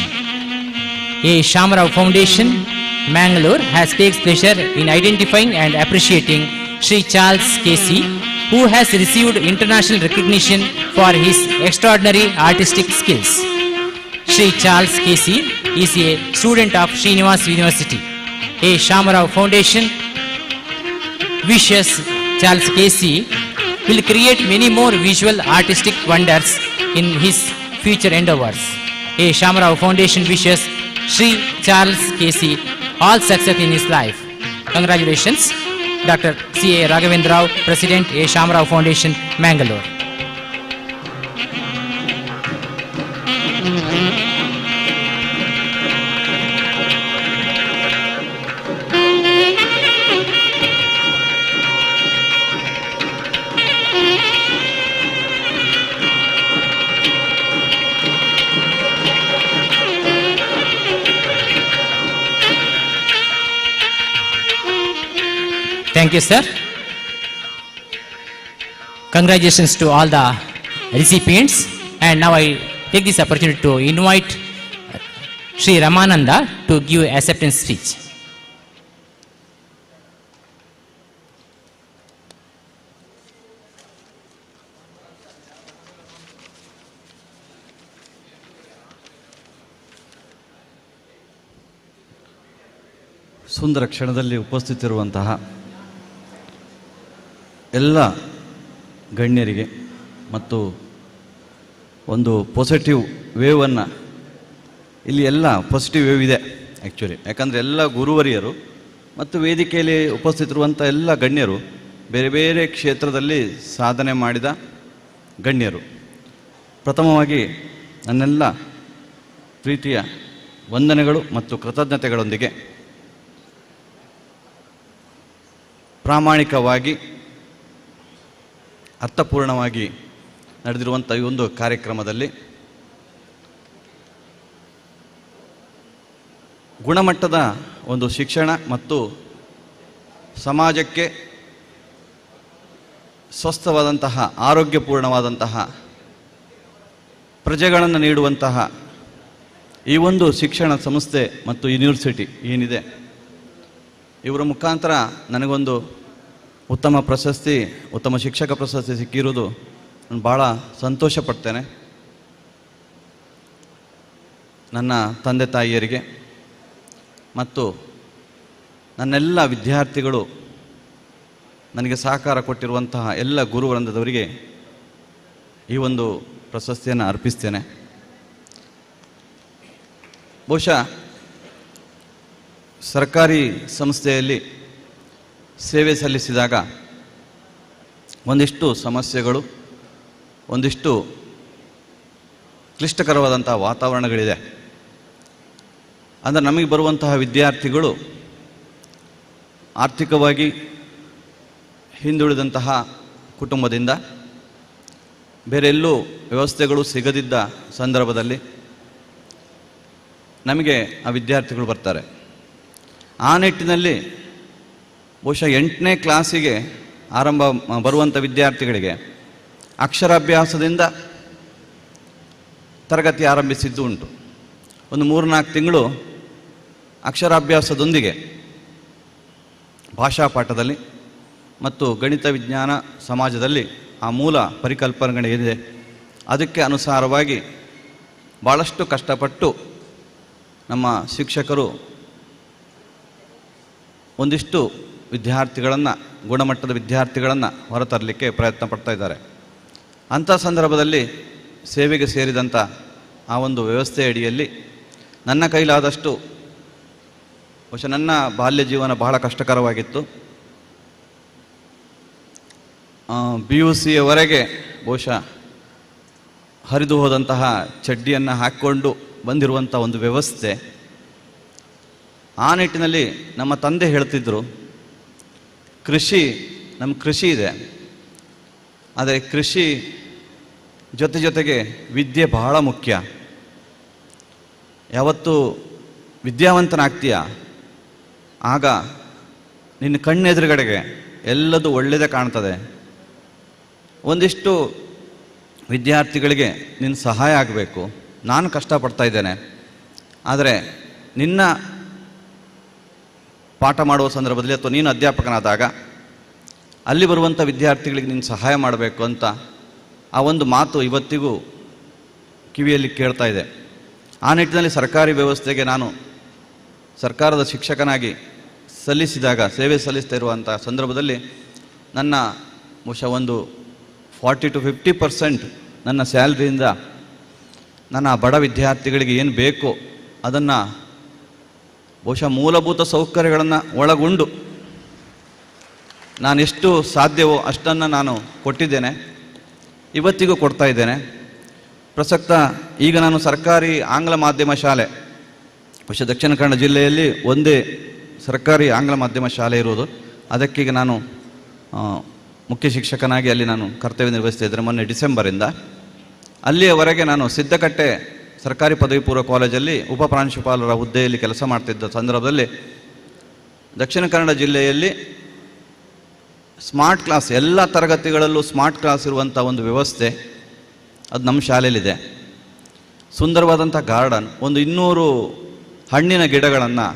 Speaker 7: A Shamarao Foundation, Mangalore, has takes pleasure in identifying and appreciating Sri Charles K.C., who has received international recognition for his extraordinary artistic skills. Sri Charles K.C. is a student of Srinivas University. A Shamarao Foundation wishes Charles K.C. will create many more visual artistic wonders in his future endeavors. A Shamarao Foundation wishes Sri Charles K.C. all success in his life. Congratulations, Dr. C.A. Raghavendra Rao, President, A Shamarao Foundation, Mangalore. Thank you, sir. Congratulations to all the recipients. And now I take this opportunity to invite Sri Ramananda to give acceptance speech.
Speaker 8: ಸುಂದರ ಕ್ಷಣದಲ್ಲಿ ಉಪಸ್ಥಿತಿರುವಂತಹ ಎಲ್ಲ ಗಣ್ಯರಿಗೆ ಮತ್ತು ಒಂದು positive ವೇವನ್ನು, ಇಲ್ಲಿ ಎಲ್ಲ positive wave ಇದೆ actually, ಯಾಕಂದರೆ ಎಲ್ಲ ಗುರುವರಿಯರು ಮತ್ತು ವೇದಿಕೆಯಲ್ಲಿ ಉಪಸ್ಥಿತಿರುವಂಥ ಎಲ್ಲ ಗಣ್ಯರು ಬೇರೆ ಬೇರೆ ಕ್ಷೇತ್ರದಲ್ಲಿ ಸಾಧನೆ ಮಾಡಿದ ಗಣ್ಯರು. ಪ್ರಥಮವಾಗಿ ನನ್ನೆಲ್ಲ ಪ್ರೀತಿಯ ವಂದನೆಗಳು ಮತ್ತು ಕೃತಜ್ಞತೆಗಳೊಂದಿಗೆ ಪ್ರಾಮಾಣಿಕವಾಗಿ ಅರ್ಥಪೂರ್ಣವಾಗಿ ನಡೆದಿರುವಂಥ ಈ ಒಂದು ಕಾರ್ಯಕ್ರಮದಲ್ಲಿ ಗುಣಮಟ್ಟದ ಒಂದು ಶಿಕ್ಷಣ ಮತ್ತು ಸಮಾಜಕ್ಕೆ ಸ್ವಸ್ಥವಾದಂತಹ ಆರೋಗ್ಯಪೂರ್ಣವಾದಂತಹ ಪ್ರಜೆಗಳನ್ನು ನೀಡುವಂತಹ ಈ ಒಂದು ಶಿಕ್ಷಣ ಸಂಸ್ಥೆ ಮತ್ತು ಯೂನಿವರ್ಸಿಟಿ ಏನಿದೆ, ಇವರ ಮುಖಾಂತರ ನನಗೊಂದು ಉತ್ತಮ ಪ್ರಶಸ್ತಿ, ಉತ್ತಮ ಶಿಕ್ಷಕ ಪ್ರಶಸ್ತಿ ಸಿಕ್ಕಿರುವುದು ನಾನು ಭಾಳ ಸಂತೋಷ ಪಡ್ತೇನೆ. ನನ್ನ ತಂದೆ ತಾಯಿಯರಿಗೆ ಮತ್ತು ನನ್ನೆಲ್ಲ ವಿದ್ಯಾರ್ಥಿಗಳು ನನಗೆ ಸಹಕಾರ ಕೊಟ್ಟಿರುವಂತಹ ಎಲ್ಲ ಗುರುವೃಂದದವರಿಗೆ ಈ ಒಂದು ಪ್ರಶಸ್ತಿಯನ್ನು ಅರ್ಪಿಸ್ತೇನೆ. ಬಹುಶಃ ಸರ್ಕಾರಿ ಸಂಸ್ಥೆಯಲ್ಲಿ ಸೇವೆ ಸಲ್ಲಿಸಿದಾಗ ಒಂದಿಷ್ಟು ಸಮಸ್ಯೆಗಳು, ಒಂದಿಷ್ಟು ಕ್ಲಿಷ್ಟಕರವಾದಂಥ ವಾತಾವರಣಗಳಿದೆ. ಅಂದರೆ ನಮಗೆ ಬರುವಂತಹ ವಿದ್ಯಾರ್ಥಿಗಳು ಆರ್ಥಿಕವಾಗಿ ಹಿಂದುಳಿದಂತಹ ಕುಟುಂಬದಿಂದ, ಬೇರೆ ಎಲ್ಲೂ ವ್ಯವಸ್ಥೆಗಳು ಸಿಗದಿದ್ದ ಸಂದರ್ಭದಲ್ಲಿ ನಮಗೆ ಆ ವಿದ್ಯಾರ್ಥಿಗಳು ಬರ್ತಾರೆ. ಆ ನಿಟ್ಟಿನಲ್ಲಿ ಬಹುಶಃ 8ನೇ ಕ್ಲಾಸಿಗೆ ಬರುವಂಥ ವಿದ್ಯಾರ್ಥಿಗಳಿಗೆ ಅಕ್ಷರಾಭ್ಯಾಸದಿಂದ ತರಗತಿ ಆರಂಭಿಸಿದ್ದು ಉಂಟು. ಒಂದು 3-4 ತಿಂಗಳು ಅಕ್ಷರಾಭ್ಯಾಸದೊಂದಿಗೆ ಭಾಷಾ ಪಾಠದಲ್ಲಿ ಮತ್ತು ಗಣಿತ ವಿಜ್ಞಾನ ಸಮಾಜದಲ್ಲಿ ಆ ಮೂಲ ಪರಿಕಲ್ಪನೆಗಳೇನಿದೆ ಅದಕ್ಕೆ ಅನುಸಾರವಾಗಿ ಭಾಳಷ್ಟು ಕಷ್ಟಪಟ್ಟು ನಮ್ಮ ಶಿಕ್ಷಕರು ಒಂದಿಷ್ಟು ವಿದ್ಯಾರ್ಥಿಗಳನ್ನು, ಗುಣಮಟ್ಟದ ವಿದ್ಯಾರ್ಥಿಗಳನ್ನು ಹೊರತರಲಿಕ್ಕೆ ಪ್ರಯತ್ನ ಪಡ್ತಾ ಇದ್ದಾರೆ. ಅಂಥ ಸಂದರ್ಭದಲ್ಲಿ ಸೇವೆಗೆ ಸೇರಿದಂಥ ಆ ಒಂದು ವ್ಯವಸ್ಥೆ ಅಡಿಯಲ್ಲಿ ನನ್ನ ಕೈಲಾದಷ್ಟು, ಬಹುಶಃ ನನ್ನ ಬಾಲ್ಯ ಜೀವನ ಬಹಳ ಕಷ್ಟಕರವಾಗಿತ್ತು. PUCಯವರೆಗೆ ಬಹುಶಃ ಹರಿದು ಹೋದಂತಹ ಚಡ್ಡಿಯನ್ನು ಹಾಕ್ಕೊಂಡು ಬಂದಿರುವಂಥ ಒಂದು ವ್ಯವಸ್ಥೆ. ಆ ನಿಟ್ಟಿನಲ್ಲಿ ನಮ್ಮ ತಂದೆ ಹೇಳ್ತಿದ್ದರು, ನಮ್ಮ ಕೃಷಿ ಇದೆ, ಆದರೆ ಕೃಷಿ ಜೊತೆಗೆ ವಿದ್ಯೆ ಬಹಳ ಮುಖ್ಯ. ಯಾವತ್ತು ವಿದ್ಯಾವಂತನಾಗ್ತೀಯ ಆಗ ನಿನ್ನ ಕಣ್ಣೆದುರುಗಡೆಗೆ ಎಲ್ಲದೂ ಒಳ್ಳೆಯದೇ ಕಾಣ್ತದೆ. ಒಂದಿಷ್ಟು ವಿದ್ಯಾರ್ಥಿಗಳಿಗೆ ನಿನ್ನ ಸಹಾಯ ಆಗಬೇಕು. ನಾನು ಕಷ್ಟಪಡ್ತಾ ಇದ್ದೇನೆ, ಆದರೆ ನಿನ್ನ ಪಾಠ ಮಾಡುವ ಸಂದರ್ಭದಲ್ಲಿ ಅಥವಾ ನೀನು ಅಧ್ಯಾಪಕನಾದಾಗ ಅಲ್ಲಿ ಬರುವಂಥ ವಿದ್ಯಾರ್ಥಿಗಳಿಗೆ ನೀನು ಸಹಾಯ ಮಾಡಬೇಕು ಅಂತ ಆ ಒಂದು ಮಾತು ಇವತ್ತಿಗೂ ಕಿವಿಯಲ್ಲಿ ಕೇಳ್ತಾ ಇದೆ. ಆ ನಿಟ್ಟಿನಲ್ಲಿ ಸರ್ಕಾರಿ ವ್ಯವಸ್ಥೆಗೆ ನಾನು ಸರ್ಕಾರದ ಶಿಕ್ಷಕನಾಗಿ ಸೇವೆ ಸಲ್ಲಿಸ್ತಾ ಇರುವಂಥ ಸಂದರ್ಭದಲ್ಲಿ ನನ್ನ ಬಹುಶಃ ಒಂದು 40 to 50% ನನ್ನ ಸ್ಯಾಲ್ರಿಯಿಂದ ನನ್ನ ಬಡ ವಿದ್ಯಾರ್ಥಿಗಳಿಗೆ ಏನು ಬೇಕೋ ಅದನ್ನು ಬಹುಶಃ ಮೂಲಭೂತ ಸೌಕರ್ಯಗಳನ್ನು ಒಳಗೊಂಡು ನಾನೆಷ್ಟು ಸಾಧ್ಯವೋ ಅಷ್ಟನ್ನು ನಾನು ಕೊಟ್ಟಿದ್ದೇನೆ, ಇವತ್ತಿಗೂ ಕೊಡ್ತಾ ಇದ್ದೇನೆ. ಪ್ರಸಕ್ತ ಈಗ ನಾನು ಸರ್ಕಾರಿ ಆಂಗ್ಲ ಮಾಧ್ಯಮ ಶಾಲೆ, ಬಹುಶಃ ದಕ್ಷಿಣ ಕನ್ನಡ ಜಿಲ್ಲೆಯಲ್ಲಿ ಒಂದೇ ಸರ್ಕಾರಿ ಆಂಗ್ಲ ಮಾಧ್ಯಮ ಶಾಲೆ ಇರುವುದು. ಅದಕ್ಕೀಗ ನಾನು ಮುಖ್ಯ ಶಿಕ್ಷಕನಾಗಿ ಅಲ್ಲಿ ನಾನು ಕರ್ತವ್ಯ ನಿರ್ವಹಿಸ್ತಾ ಇದ್ದರೆ ಮೊನ್ನೆ ಡಿಸೆಂಬರಿಂದ. ಅಲ್ಲಿಯವರೆಗೆ ನಾನು ಸಿದ್ದಕಟ್ಟೆ ಸರ್ಕಾರಿ ಪದವಿ ಪೂರ್ವ ಕಾಲೇಜಲ್ಲಿ ಉಪಪ್ರಾಂಶುಪಾಲರ ಹುದ್ದೆಯಲ್ಲಿ ಕೆಲಸ ಮಾಡ್ತಿದ್ದ ಸಂದರ್ಭದಲ್ಲಿ ದಕ್ಷಿಣ ಕನ್ನಡ ಜಿಲ್ಲೆಯಲ್ಲಿ ಸ್ಮಾರ್ಟ್ ಕ್ಲಾಸ್, ಎಲ್ಲ ತರಗತಿಗಳಲ್ಲೂ ಸ್ಮಾರ್ಟ್ ಕ್ಲಾಸ್ ಇರುವಂಥ ಒಂದು ವ್ಯವಸ್ಥೆ ಅದು ನಮ್ಮ ಶಾಲೆಯಲ್ಲಿದೆ. ಸುಂದರವಾದಂಥ ಗಾರ್ಡನ್, ಒಂದು 200 ಹಣ್ಣಿನ ಗಿಡಗಳನ್ನು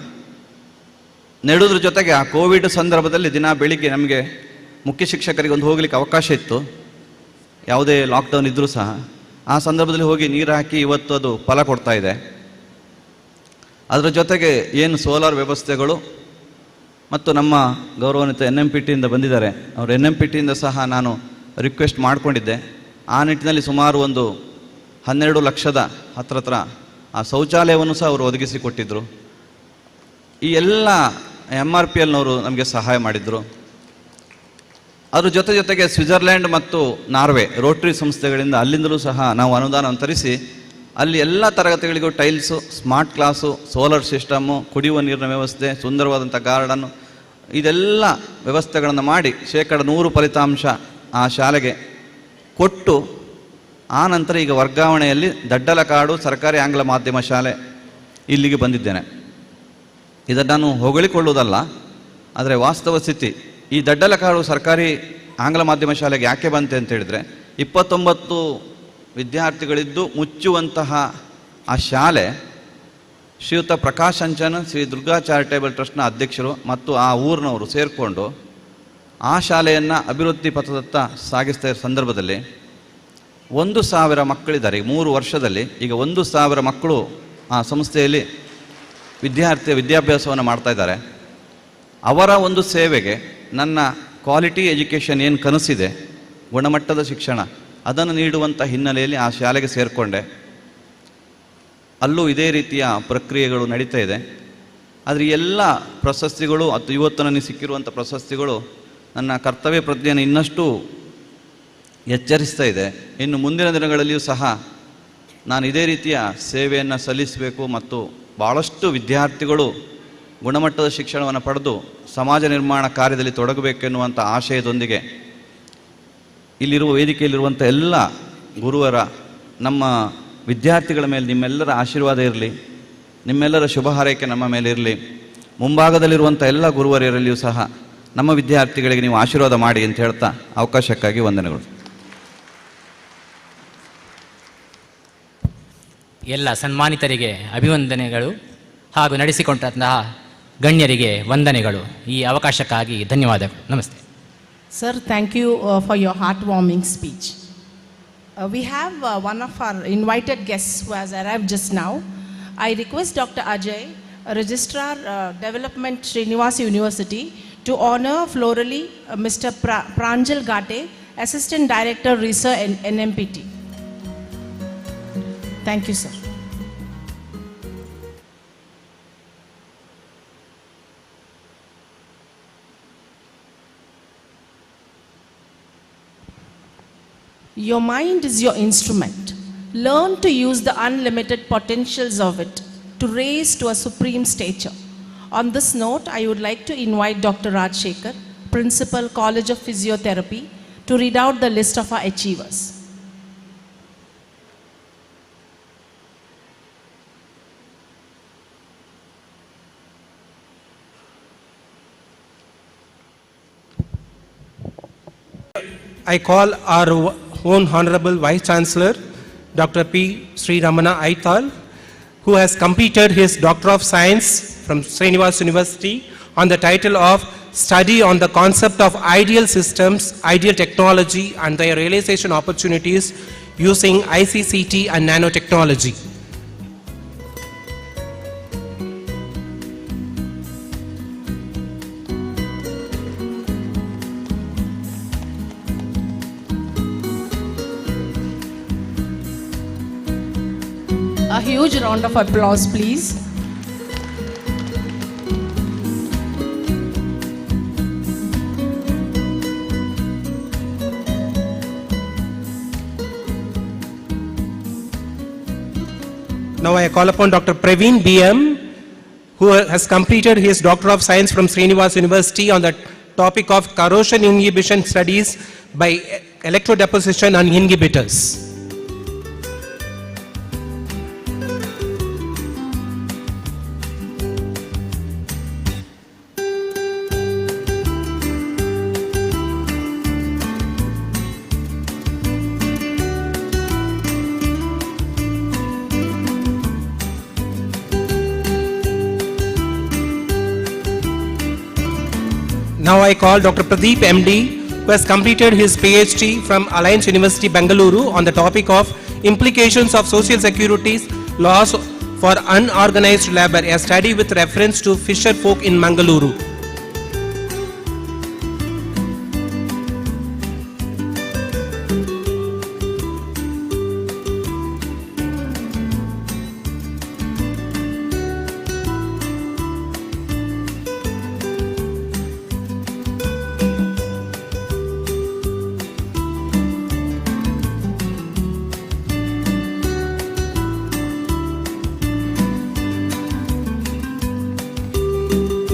Speaker 8: ನೆಡೋದ್ರ ಜೊತೆಗೆ ಆ ಕೋವಿಡ್ ಸಂದರ್ಭದಲ್ಲಿ ದಿನ ಬೆಳಿಗ್ಗೆ ನಮಗೆ ಮುಖ್ಯ ಶಿಕ್ಷಕರಿಗೆ ಒಂದು ಹೋಗ್ಲಿಕ್ಕೆ ಅವಕಾಶ ಇತ್ತು, ಯಾವುದೇ ಲಾಕ್ಡೌನ್ ಇದ್ದರೂ ಸಹ. ಆ ಸಂದರ್ಭದಲ್ಲಿ ಹೋಗಿ ನೀರು ಹಾಕಿ ಇವತ್ತು ಅದು ಫಲ ಕೊಡ್ತಾ ಇದೆ. ಅದರ ಜೊತೆಗೆ ಏನು ಸೋಲಾರ್ ವ್ಯವಸ್ಥೆಗಳು ಮತ್ತು ನಮ್ಮ ಗೌರವಾನ್ವಿತ NMPTಯಿಂದ ಬಂದಿದ್ದಾರೆ, ಅವರು NMPTಯಿಂದ ಸಹ ನಾನು ರಿಕ್ವೆಸ್ಟ್ ಮಾಡಿಕೊಂಡಿದ್ದೆ. ಆ ನಿಟ್ಟಿನಲ್ಲಿ ಸುಮಾರು ಒಂದು 12 ಲಕ್ಷದ ಹತ್ರ ಆ ಶೌಚಾಲಯವನ್ನು ಸಹ ಅವರು ಒದಗಿಸಿಕೊಟ್ಟಿದ್ದರು. ಈ ಎಲ್ಲ MRPLನವರು ನಮಗೆ ಸಹಾಯ ಮಾಡಿದರು. ಅದ್ರ ಜೊತೆಗೆ ಸ್ವಿಟ್ಜರ್ಲ್ಯಾಂಡ್ ಮತ್ತು ನಾರ್ವೆ ರೋಟರಿ ಸಂಸ್ಥೆಗಳಿಂದ ಅಲ್ಲಿಂದಲೂ ಸಹ ನಾವು ಅನುದಾನವನ್ನು ತರಿಸಿ ಅಲ್ಲಿ ಎಲ್ಲ ತರಗತಿಗಳಿಗೂ tiles, smart class, solar system, ಕುಡಿಯುವ ನೀರಿನ ವ್ಯವಸ್ಥೆ, ಸುಂದರವಾದಂಥ ಗಾರ್ಡನ್ನು, ಇದೆಲ್ಲ ವ್ಯವಸ್ಥೆಗಳನ್ನು ಮಾಡಿ 100% ಫಲಿತಾಂಶ ಆ ಶಾಲೆಗೆ ಕೊಟ್ಟು ಆ ನಂತರ ಈಗ ವರ್ಗಾವಣೆಯಲ್ಲಿ ದಡ್ಡಲಕಾಡು ಸರ್ಕಾರಿ ಆಂಗ್ಲ ಮಾಧ್ಯಮ ಶಾಲೆ ಇಲ್ಲಿಗೆ ಬಂದಿದ್ದೇನೆ. ಇದನ್ನು ನಾನು ಹೊಗಳಿಕೊಳ್ಳುವುದಲ್ಲ, ಆದರೆ ವಾಸ್ತವ ಸ್ಥಿತಿ ಈ ದಡ್ಡಲಕಾಡು ಸರ್ಕಾರಿ ಆಂಗ್ಲ ಮಾಧ್ಯಮ ಶಾಲೆಗೆ ಯಾಕೆ ಬಂತೆ ಅಂತ ಹೇಳಿದರೆ 29 ವಿದ್ಯಾರ್ಥಿಗಳಿದ್ದು ಮುಚ್ಚುವಂತಹ ಆ ಶಾಲೆ ಶ್ರೀಯುತ ಪ್ರಕಾಶ್ ಅಂಚನ್ ಶ್ರೀ ದುರ್ಗಾ ಚಾರಿಟೇಬಲ್ ಟ್ರಸ್ಟ್ನ ಅಧ್ಯಕ್ಷರು ಮತ್ತು ಆ ಊರಿನವರು ಸೇರಿಕೊಂಡು ಆ ಶಾಲೆಯನ್ನು ಅಭಿವೃದ್ಧಿ ಪಥದತ್ತ ಸಾಗಿಸ್ತಾ ಇರೋ ಸಂದರ್ಭದಲ್ಲಿ 1,000 ಮಕ್ಕಳಿದ್ದಾರೆ. 3 ವರ್ಷದಲ್ಲಿ ಈಗ 1,000 ಮಕ್ಕಳು ಆ ಸಂಸ್ಥೆಯಲ್ಲಿ ವಿದ್ಯಾಭ್ಯಾಸವನ್ನು ಮಾಡ್ತಾ ಇದ್ದಾರೆ. ಅವರ ಒಂದು ಸೇವೆಗೆ ನನ್ನ ಕ್ವಾಲಿಟಿ ಎಜುಕೇಷನ್ ಏನು ಕನಸಿದೆ, ಗುಣಮಟ್ಟದ ಶಿಕ್ಷಣ, ಅದನ್ನು ನೀಡುವಂಥ ಹಿನ್ನೆಲೆಯಲ್ಲಿ ಆ ಶಾಲೆಗೆ ಸೇರಿಕೊಂಡೆ. ಅಲ್ಲೂ ಇದೇ ರೀತಿಯ ಪ್ರಕ್ರಿಯೆಗಳು ನಡೀತಾ ಇದೆ. ಆದರೆ ಎಲ್ಲ ಪ್ರಶಸ್ತಿಗಳು ಇವತ್ತು ನನಗೆ ಸಿಕ್ಕಿರುವಂಥ ಪ್ರಶಸ್ತಿಗಳು ನನ್ನ ಕರ್ತವ್ಯ ಪ್ರಜ್ಞೆಯನ್ನು ಇನ್ನಷ್ಟು ಎಚ್ಚರಿಸ್ತಾ ಇದೆ. ಇನ್ನು ಮುಂದಿನ ದಿನಗಳಲ್ಲಿಯೂ ಸಹ ನಾನು ಇದೇ ರೀತಿಯ ಸೇವೆಯನ್ನು ಸಲ್ಲಿಸಬೇಕು ಮತ್ತು ಭಾಳಷ್ಟು ವಿದ್ಯಾರ್ಥಿಗಳು ಗುಣಮಟ್ಟದ ಶಿಕ್ಷಣವನ್ನು ಪಡೆದು ಸಮಾಜ ನಿರ್ಮಾಣ ಕಾರ್ಯದಲ್ಲಿ ತೊಡಗಬೇಕೆನ್ನುವಂಥ ಆಶಯದೊಂದಿಗೆ ಇಲ್ಲಿರುವ ವೇದಿಕೆಯಲ್ಲಿರುವಂಥ ಎಲ್ಲ ಗುರುವರ, ನಮ್ಮ ವಿದ್ಯಾರ್ಥಿಗಳ ಮೇಲೆ ನಿಮ್ಮೆಲ್ಲರ ಆಶೀರ್ವಾದ ಇರಲಿ, ನಿಮ್ಮೆಲ್ಲರ ಶುಭ ಹಾರೈಕೆ ನಮ್ಮ ಮೇಲೆ ಇರಲಿ. ಮುಂಭಾಗದಲ್ಲಿರುವಂಥ ಎಲ್ಲ ಗುರುವರಿಯರಲ್ಲಿಯೂ ಸಹ ನಮ್ಮ ವಿದ್ಯಾರ್ಥಿಗಳಿಗೆ ನೀವು ಆಶೀರ್ವಾದ ಮಾಡಿ ಅಂತ ಹೇಳ್ತಾ ಅವಕಾಶಕ್ಕಾಗಿ ವಂದನೆಗಳು.
Speaker 7: ಎಲ್ಲ ಸನ್ಮಾನಿತರಿಗೆ ಅಭಿವಂದನೆಗಳು ಹಾಗೂ ನಡೆಸಿಕೊಂಡಂತಹ ಗಣ್ಯರಿಗೆ ವಂದನೆಗಳು. ಈ ಅವಕಾಶಕ್ಕಾಗಿ ಧನ್ಯವಾದಗಳು. ನಮಸ್ತೆ.
Speaker 1: Sir, thank you for your heartwarming speech. We have one of our invited guests who has arrived just now. I request Dr. Ajay, Registrar Development, Srinivas University, to honor florally Mr. Pranjal Gate, Assistant Director Research and NMPT. Thank you, sir. Your mind is your instrument. Learn to use the unlimited potentials of it to raise to a supreme stature. On this note, I would like to invite Dr. Raj Shekhar, Principal, College of Physiotherapy, to read out the list of our achievers.
Speaker 9: I call our own Honorable Vice Chancellor, Dr. P. Sri Ramana Aital, who has completed his Doctor of Science from Srinivas University on the title of Study on the Concept of Ideal Systems, Ideal Technology and Their Realization Opportunities using ICCT and Nanotechnology.
Speaker 1: A huge round of applause, please.
Speaker 9: Now I call upon Dr. Praveen BM, who has completed his Doctor of Science from Srinivas University on the topic of corrosion inhibition studies by electrodeposition and inhibitors. Now I call Dr. Pradeep MD, who has completed his PhD from Alliance University, Bengaluru on the topic of implications of social security laws for unorganized labor, a study with reference to fisher folk in Mangaluru.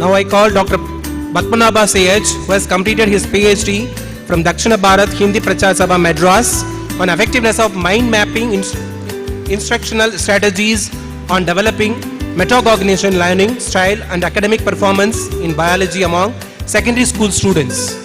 Speaker 9: Now I call Dr. Padmanabha Sayaj, who has completed his PhD from Dakshina Bharat Hindi Prachar Sabha, Madras, on effectiveness of mind mapping instructional strategies on developing metacognition learning style and academic performance in biology among secondary school students.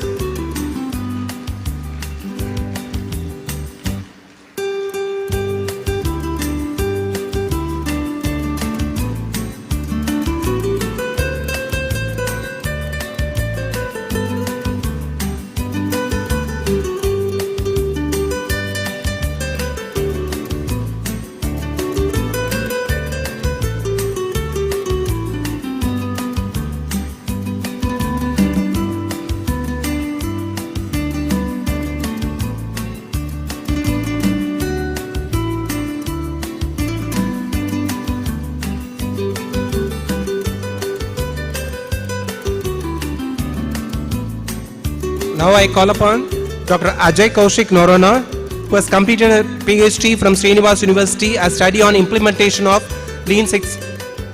Speaker 9: Now I call upon Dr. Ajay Kaushik Norona, who has completed a PhD from Srinivas University as study on implementation of Lean Six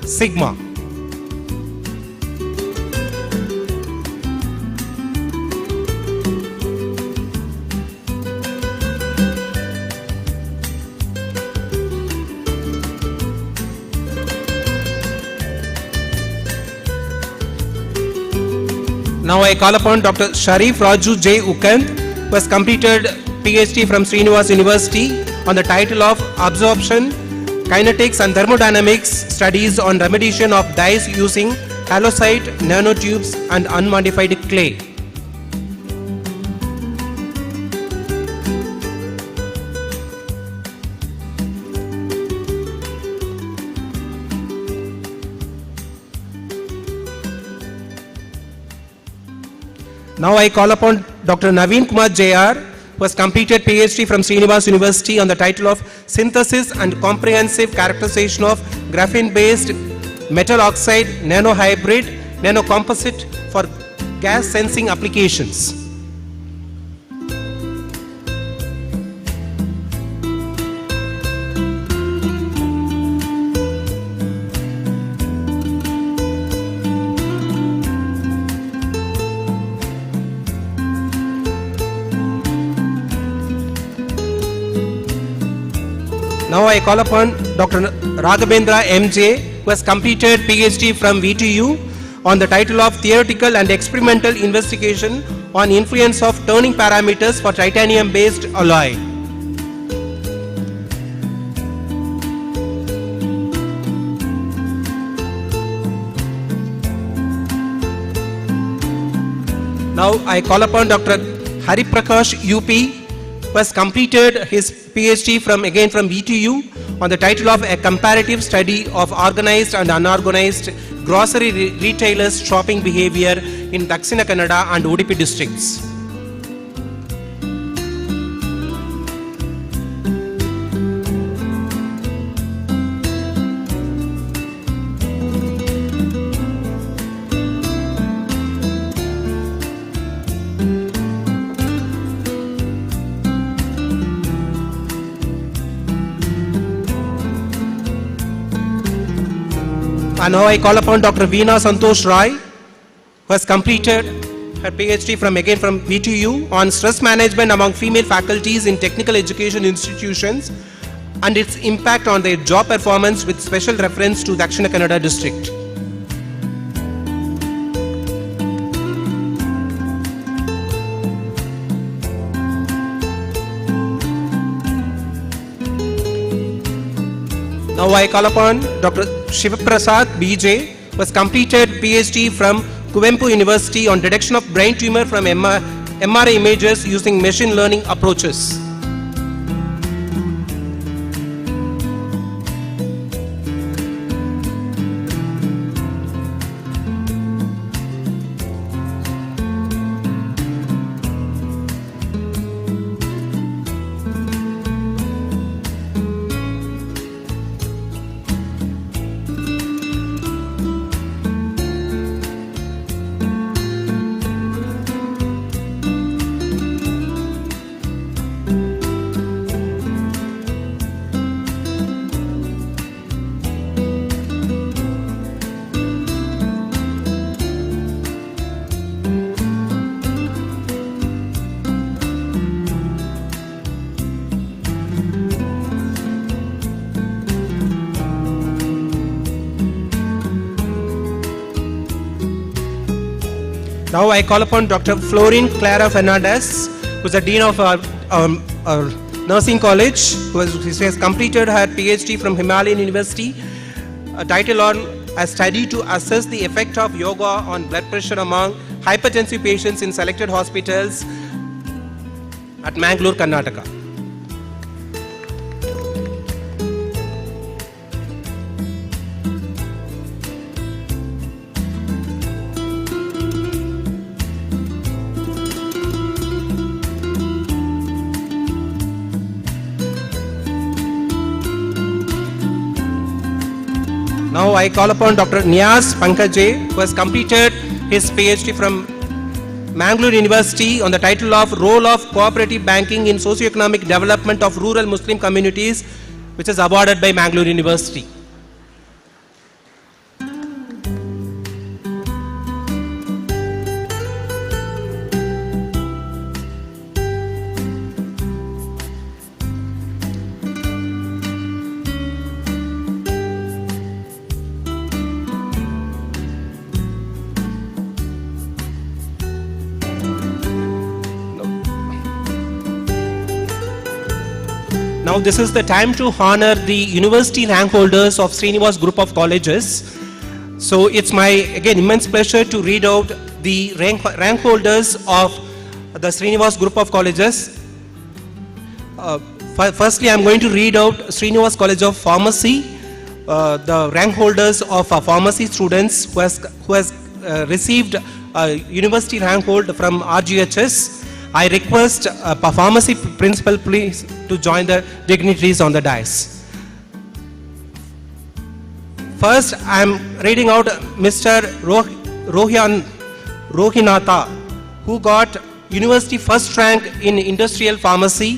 Speaker 9: Sigma. Now I call upon Dr. Sharif Raju J. Ukand, who has completed PhD from Srinivas University on the title of Absorption, Kinetics and Thermodynamics Studies on Remediation of Dyes using Halocite Nanotubes and Unmodified Clay. Now I call upon Dr. Naveen Kumar JR, who has completed PhD from Srinivas University on the title of Synthesis and Comprehensive Characterization of Graphene-based Metal Oxide Nanohybrid Nanocomposite for Gas Sensing Applications. Now I call upon Dr. Raghavendra MJ, who has completed PhD from VTU on the title of Theoretical and Experimental Investigation on Influence of Turning Parameters for Titanium-based Alloy. Now I call upon Dr. Hari Prakash UP, who has completed his PhD from VTU on the title of A Comparative Study of Organized and Unorganized Grocery Retailers' Shopping Behavior in Dakshina Kannada and Udupi districts. And now I call upon Dr. Veena Santosh Rai, who has completed her PhD from VTU on stress management among female faculties in technical education institutions and its impact on their job performance with special reference to Dakshina Kannada district. Now I call upon Dr. Shivaprasad BJ, who has completed PhD from Kuvempu University on detection of brain tumor from MRI images using machine learning approaches. Now I call upon Dr. Florin Clara Fernandez, who is the Dean of our Nursing College, who has completed her PhD from Himalayan University, a title on a study to assess the effect of yoga on blood pressure among hypertensive patients in selected hospitals at Mangalore, Karnataka. Now I call upon Dr. Niaz Pankaje, who has completed his PhD from Mangalore University on the title of Role of Cooperative Banking in Socio-Economic Development of Rural Muslim Communities, which is awarded by Mangalore University. Now this is the time to honor the university rank holders of Srinivas group of colleges. So it's my, again, immense pleasure to read out the rank holders of the Srinivas group of colleges. Firstly, I'm going to read out Srinivas College of Pharmacy, the rank holders of pharmacy students who has received university rank hold from RGHS. I request pharmacy principal please to join the dignitaries on the dais. First, I am reading out Mr. Rohinatha, who got university first rank in industrial pharmacy,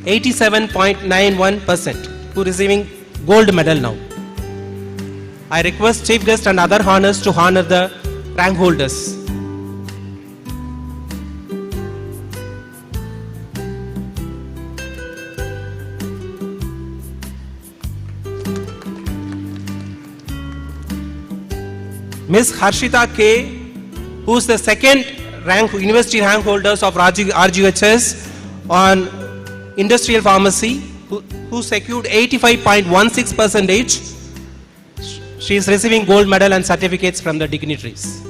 Speaker 9: 87.91%, who receiving gold medal now. I request chief guest and other honors to honor the rank holders. Ms. Harshita K, who is the second university rank holders of RGHS on industrial pharmacy, who secured 85.16%. She is receiving gold medal and certificates from the dignitaries.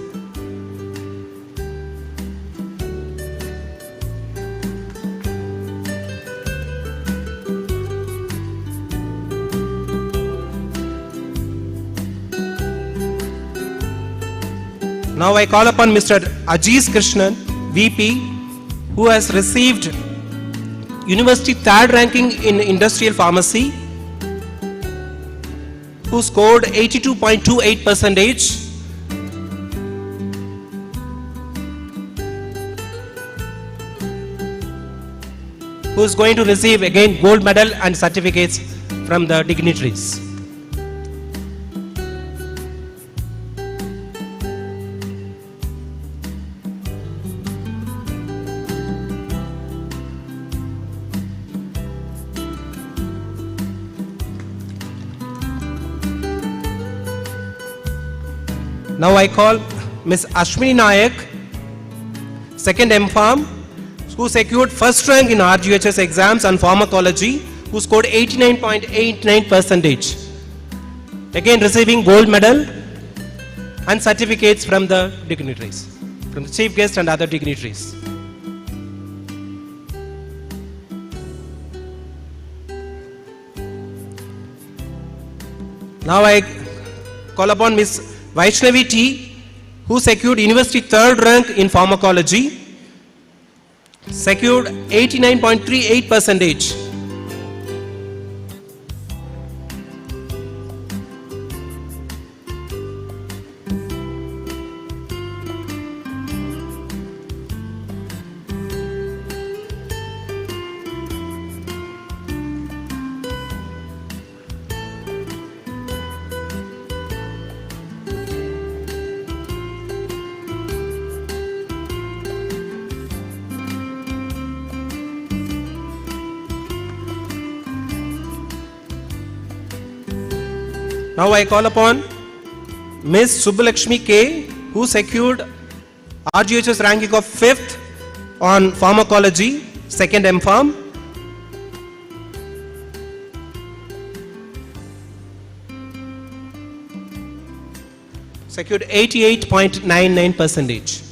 Speaker 9: Now I call upon Mr. Ajiz Krishnan, VP, who has received university third ranking in industrial pharmacy, who scored 82.28%. Who is going to receive again gold medal and certificates from the dignitaries. Now I call Ms. Ashwini Nayak, second MPharm, who secured first rank in RGHS exams on pharmacology, who scored 89.89%. Again receiving gold medal and certificates from the dignitaries, from the chief guest and other dignitaries. Now I call upon Ms. Vaishnavi T, who secured university third rank in pharmacology, secured 89.38%. Now I call upon Ms. Subbalakshmi K, who secured RGHS ranking of 5th on pharmacology, second MPharm. Secured 88.99%.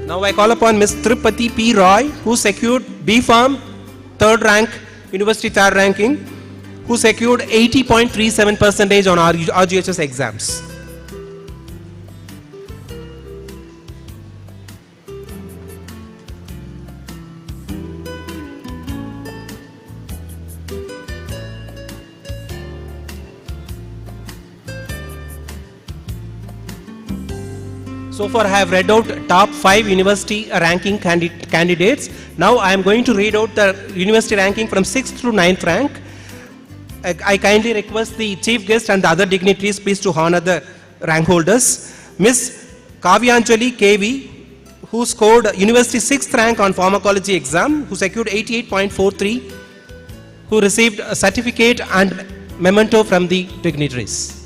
Speaker 9: Now I call upon Ms. Tripati P. Roy, who secured B.Pharm, third rank, university third ranking, who secured 80.37% on RGHS exams. So far I have read out top 5 university ranking candidates. Now I am going to read out the university ranking from 6th to 9th rank. I kindly request the chief guest and the other dignitaries please to honor the rank holders. Miss Kavyanjali KV, who scored university 6th rank on pharmacology exam, who secured 88.43, who received a certificate and memento from the dignitaries.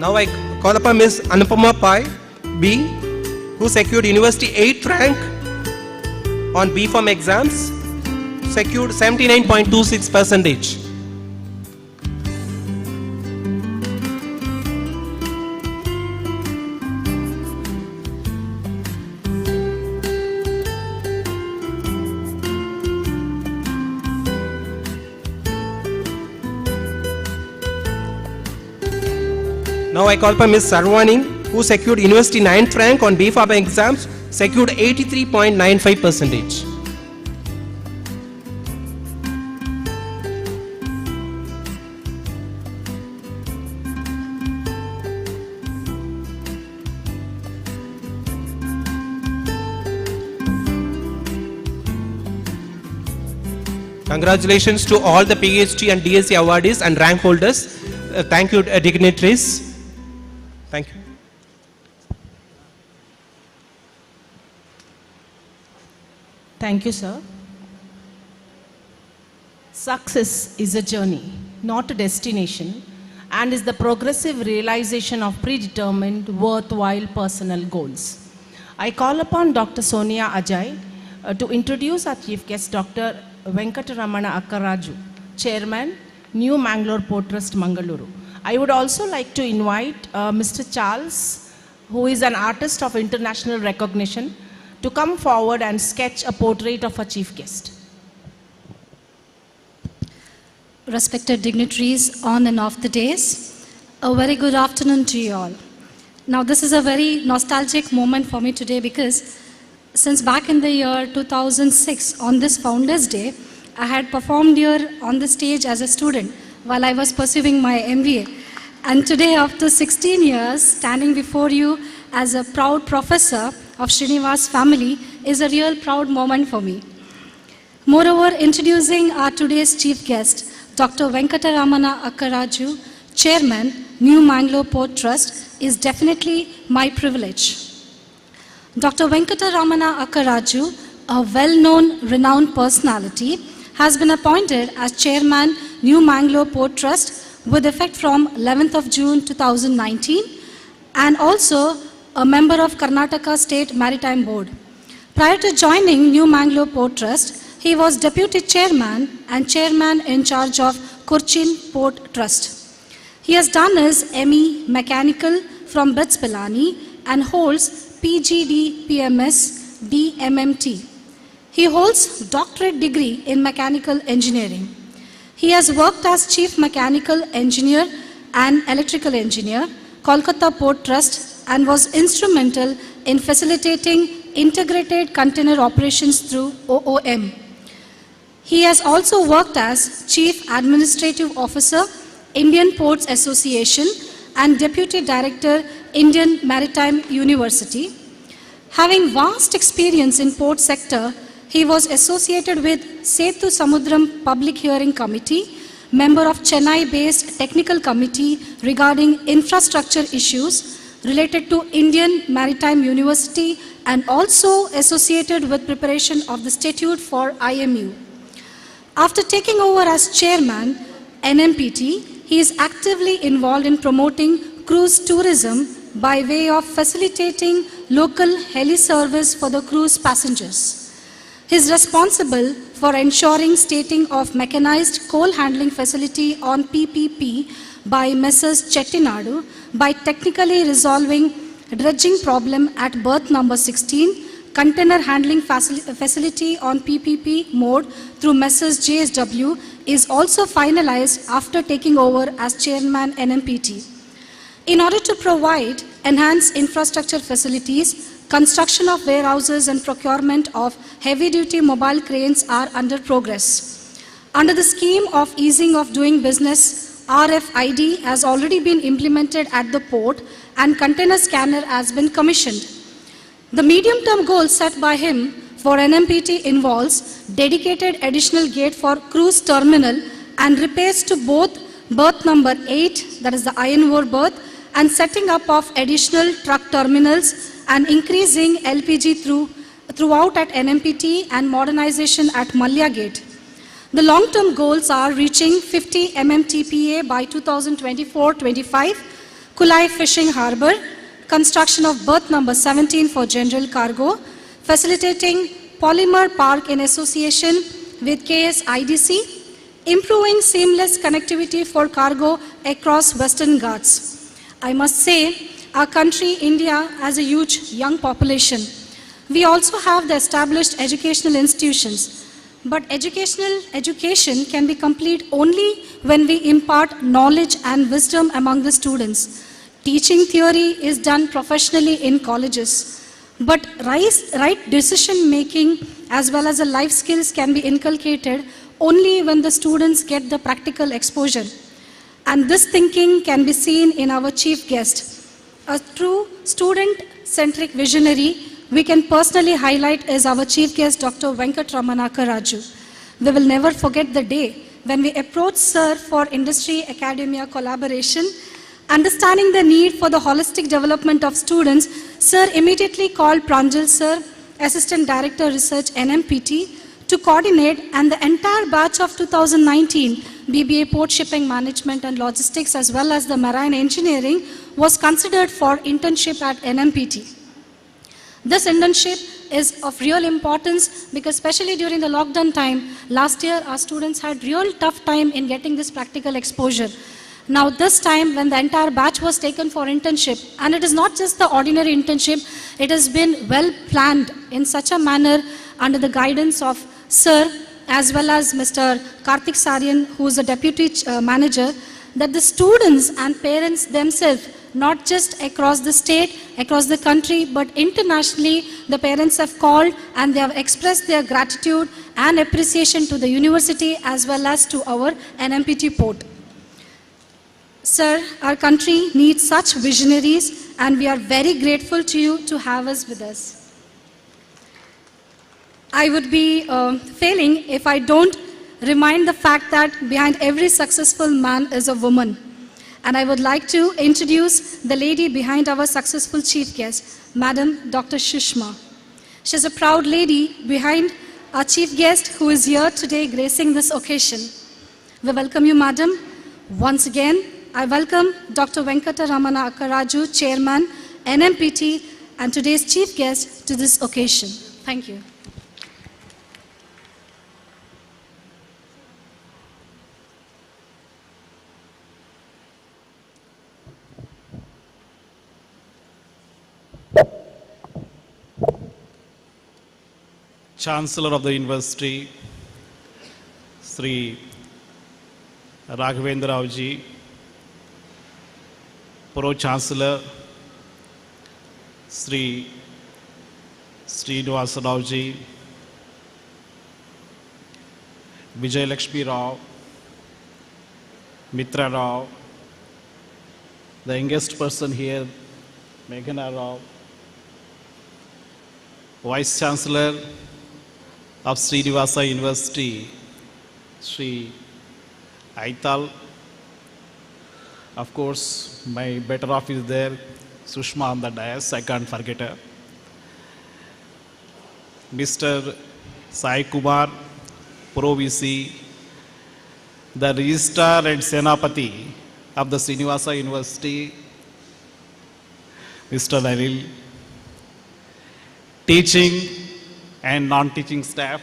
Speaker 9: Now I call upon Ms. Anupama Pai B, who secured university 8th rank on B.Pharm exams, secured 79.26%. Now I call upon Ms. Sarwani, who secured university 9th rank on B.Pharm exams, secured 83.95%. Congratulations to all the PhD and DSc awardees and rank holders. Thank you, dignitaries. Thank you.
Speaker 1: Thank you, sir. Success is a journey, not a destination, and is the progressive realization of predetermined, worthwhile personal goals. I call upon Dr. Sonia Ajay to introduce our chief guest, Dr. Venkataramana Akkaraju, Chairman, New Mangalore Port Trust, Mangaluru. I would also like to invite Mr. Charles, who is an artist of international recognition, to come forward and sketch a portrait of our chief guest.
Speaker 10: Respected dignitaries on and off the days, a very good afternoon to you all. Now this is a very nostalgic moment for me today because since back in the year 2006 on this Founders Day, I had performed here on the stage as a student while I was pursuing my MBA. And today, after 16 years, standing before you as a proud professor of Srinivas family is a real proud moment for me. Moreover, introducing our today's chief guest, Dr. Venkataramana Akkaraju, Chairman, New Mangalore Port Trust, is definitely my privilege. Dr. Venkataramana Akkaraju, a well-known, renowned personality, has been appointed as Chairman, New Mangalore Port Trust with effect from 11th of June 2019 and also a member of Karnataka State Maritime Board. Prior to joining New Mangalore Port Trust, he was Deputy Chairman and Chairman in charge of Cochin Port Trust. He has done his ME Mechanical from BITS Pilani and holds PGD PMS DMMT. He holds doctorate degree in mechanical engineering. He has worked as Chief Mechanical Engineer and Electrical Engineer, Kolkata Port Trust, and was instrumental in facilitating integrated container operations through OOM. He has also worked as Chief Administrative Officer, Indian Ports Association, and Deputy Director, Indian Maritime University. Having vast experience in port sector, he was associated with Setu Samudram Public Hearing Committee, member of Chennai-based Technical Committee regarding infrastructure issues related to Indian Maritime University, and also associated with preparation of the statute for IMU. After taking over as chairman, NMPT, he is actively involved in promoting cruise tourism by way of facilitating local heli service for the cruise passengers. He is responsible for ensuring stating of mechanized coal handling facility on PPP by Messrs. Chettinadu by technically resolving dredging problem at berth number 16, container handling facility on PPP mode through Messrs. JSW is also finalized after taking over as chairman NMPT. In order to provide enhance infrastructure facilities, construction of warehouses and procurement of heavy-duty mobile cranes are under progress. Under the scheme of easing of doing business, RFID has already been implemented at the port and container scanner has been commissioned. The medium-term goal set by him for NMPT involves dedicated additional gate for cruise terminal and repairs to both berth number 8, that is the iron ore berth, and setting up of additional truck terminals and increasing LPG throughout at NMPT and modernization at Malya Gate. The long-term goals are reaching 50 MMTPA by 2024-25, Kulai Fishing Harbour, construction of berth number 17 for general cargo, facilitating polymer park in association with KSIDC, improving seamless connectivity for cargo across Western Ghats. I must say, our country, India, has a huge young population. We also have the established educational institutions. But education can be complete only when we impart knowledge and wisdom among the students. Teaching theory is done professionally in colleges. But right decision making as well as the life skills can be inculcated only when the students get the practical exposure. And this thinking can be seen in our chief guest. A true student-centric visionary we can personally highlight is our chief guest, Dr. Venkatramana Raju. We will never forget the day when we approached Sir for industry-academia collaboration. Understanding the need for the holistic development of students, Sir immediately called Pranjal Sir, Assistant Director Research NMPT, to coordinate, and the entire batch of 2019 BBA Port Shipping Management and Logistics as well as the Marine Engineering was considered for internship at NMPT. This internship is of real importance because especially during the lockdown time, last year our students had real tough time in getting this practical exposure. Now this time when the entire batch was taken for internship, and it is not just the ordinary internship, it has been well planned in such a manner under the guidance of Sir as well as Mr. Karthik Saryan, who is the Deputy Manager, that the students and parents themselves, not just across the state, across the country, but internationally, the parents have called and they have expressed their gratitude and appreciation to the university as well as to our NMPT port. Sir, our country needs such visionaries and we are very grateful to you to have us with us. I would be failing if I don't remind the fact that behind every successful man is a woman. And I would like to introduce the lady behind our successful chief guest, Madam Dr. Shushma. She's a proud lady behind our chief guest who is here today gracing this occasion. We welcome you, Madam. Once again, I welcome Dr. Venkatramana Raju, Chairman, NMPT, and today's chief guest to this occasion. Thank you.
Speaker 11: Chancellor of the University, Sri Raghavendra Rauji, Pro-Chancellor, Sri Srinivas Rauji, Vijay Lakshmi Rao, Mitra Rao, the youngest person here, Meghana Rao, Vice Chancellor of Srinivasa University, Sri Aital. Of course, my better half is there, Sushma on the dais, I can't forget her. Mr. Sai Kumar, Pro VC, the Registrar and Senapati of the Srinivasa University, Mr. Anil, teaching and non-teaching staff,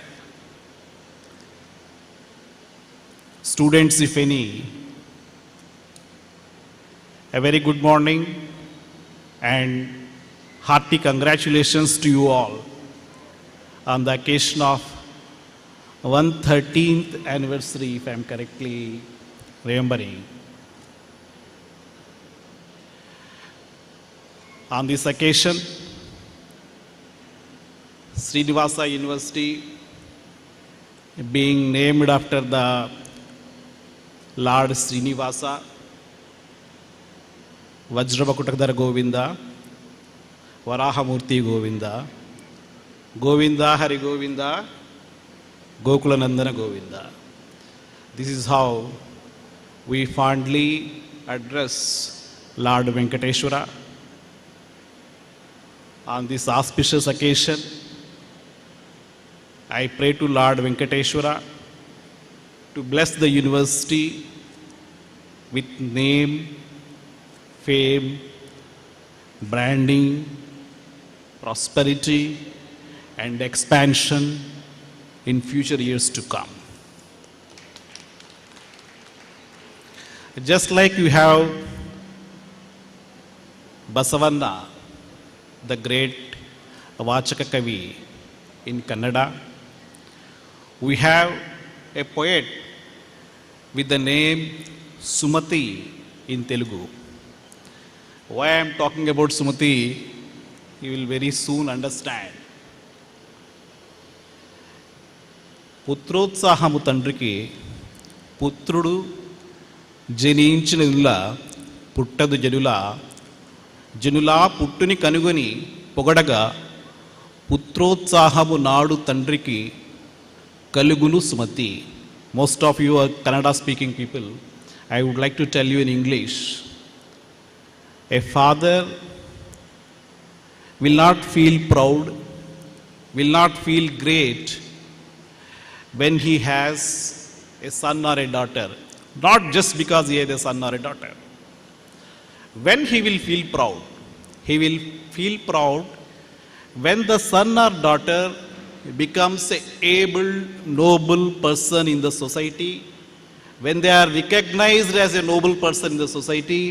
Speaker 11: students if any, a very good morning and hearty congratulations to you all on the occasion of 113th anniversary, if I am correctly remembering. On this occasion, Srinivasa University being named after the Lord Srinivasa, Vajravakutakdhara Govinda, Varahamurti Govinda, Govinda Hari Govinda, Gokulanandana Govinda. This is how we fondly address Lord Venkateshwara. On this auspicious occasion, I pray to Lord Venkateshwara to bless the university with name, fame, branding, prosperity, and expansion in future years to come. Just like you have Basavanna, the great Vachaka Kavi in Kannada, we have a poet with the name Sumati in Telugu. Why I am talking about Sumati, you will very soon understand. పుత్రోత్సాహము తండ్రికి పుత్రుడు జనించినలా పుట్టదు జనులా జనులా పుట్టుని కనుగొని పొగడగా పుత్రోత్సాహము నాడు తండ్రికి కలుగును Sumathi. Most of you are Kannada speaking people. I would like to tell you in English. A father will not feel proud, will not feel great when he has a son or a daughter. Not just because he has a son or a daughter. When he will feel proud? He will feel proud when the son or daughter becomes an able, noble person in the society, when they are recognized as a noble person in the society,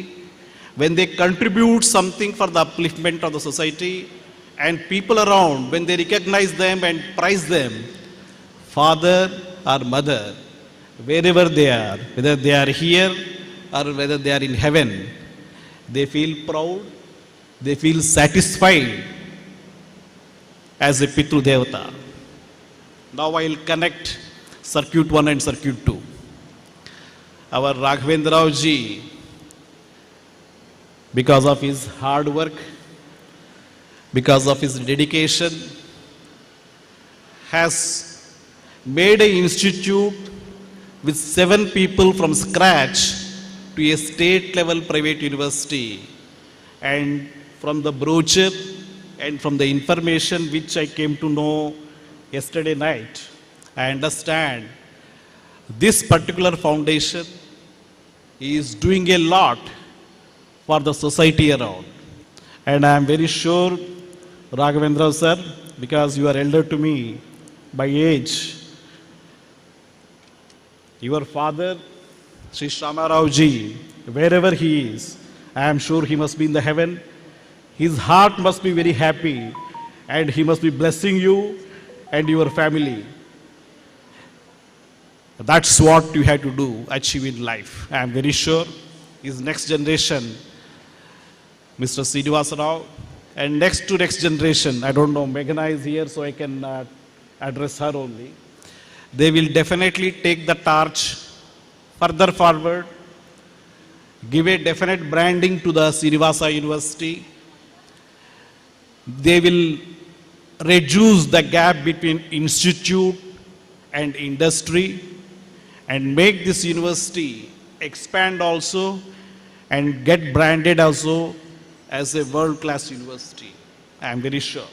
Speaker 11: when they contribute something for the upliftment of the society, and people around, when they recognize them and prize them, father or mother, wherever they are, whether they are here or whether they are in heaven, they feel proud, they feel satisfied as a Pitru Devata. Now I will connect circuit 1 and circuit 2. Our Raghavendra Rao ji, because of his hard work, because of his dedication, has made an institute with 7 people from scratch to a state level private university. And from the brochure and from the information which I came to know yesterday night, I understand this particular foundation is doing a lot for the society around. And I am very sure, Raghavendra sir, because you are elder to me by age, your father, Sri Shama Rao ji, wherever he is, I am sure he must be in the heaven. His heart must be very happy and he must be blessing you and your family. That's what you have to do, achieve in life. I am very sure his next generation, Mr. Srinivas Rao, and next to next generation, I don't know, Meghana is here so I can address her only. They will definitely take the torch further forward, give a definite branding to the Srinivasa University. They will reduce the gap between institute and industry and make this university expand also and get branded also as a world-class university. I am very sure.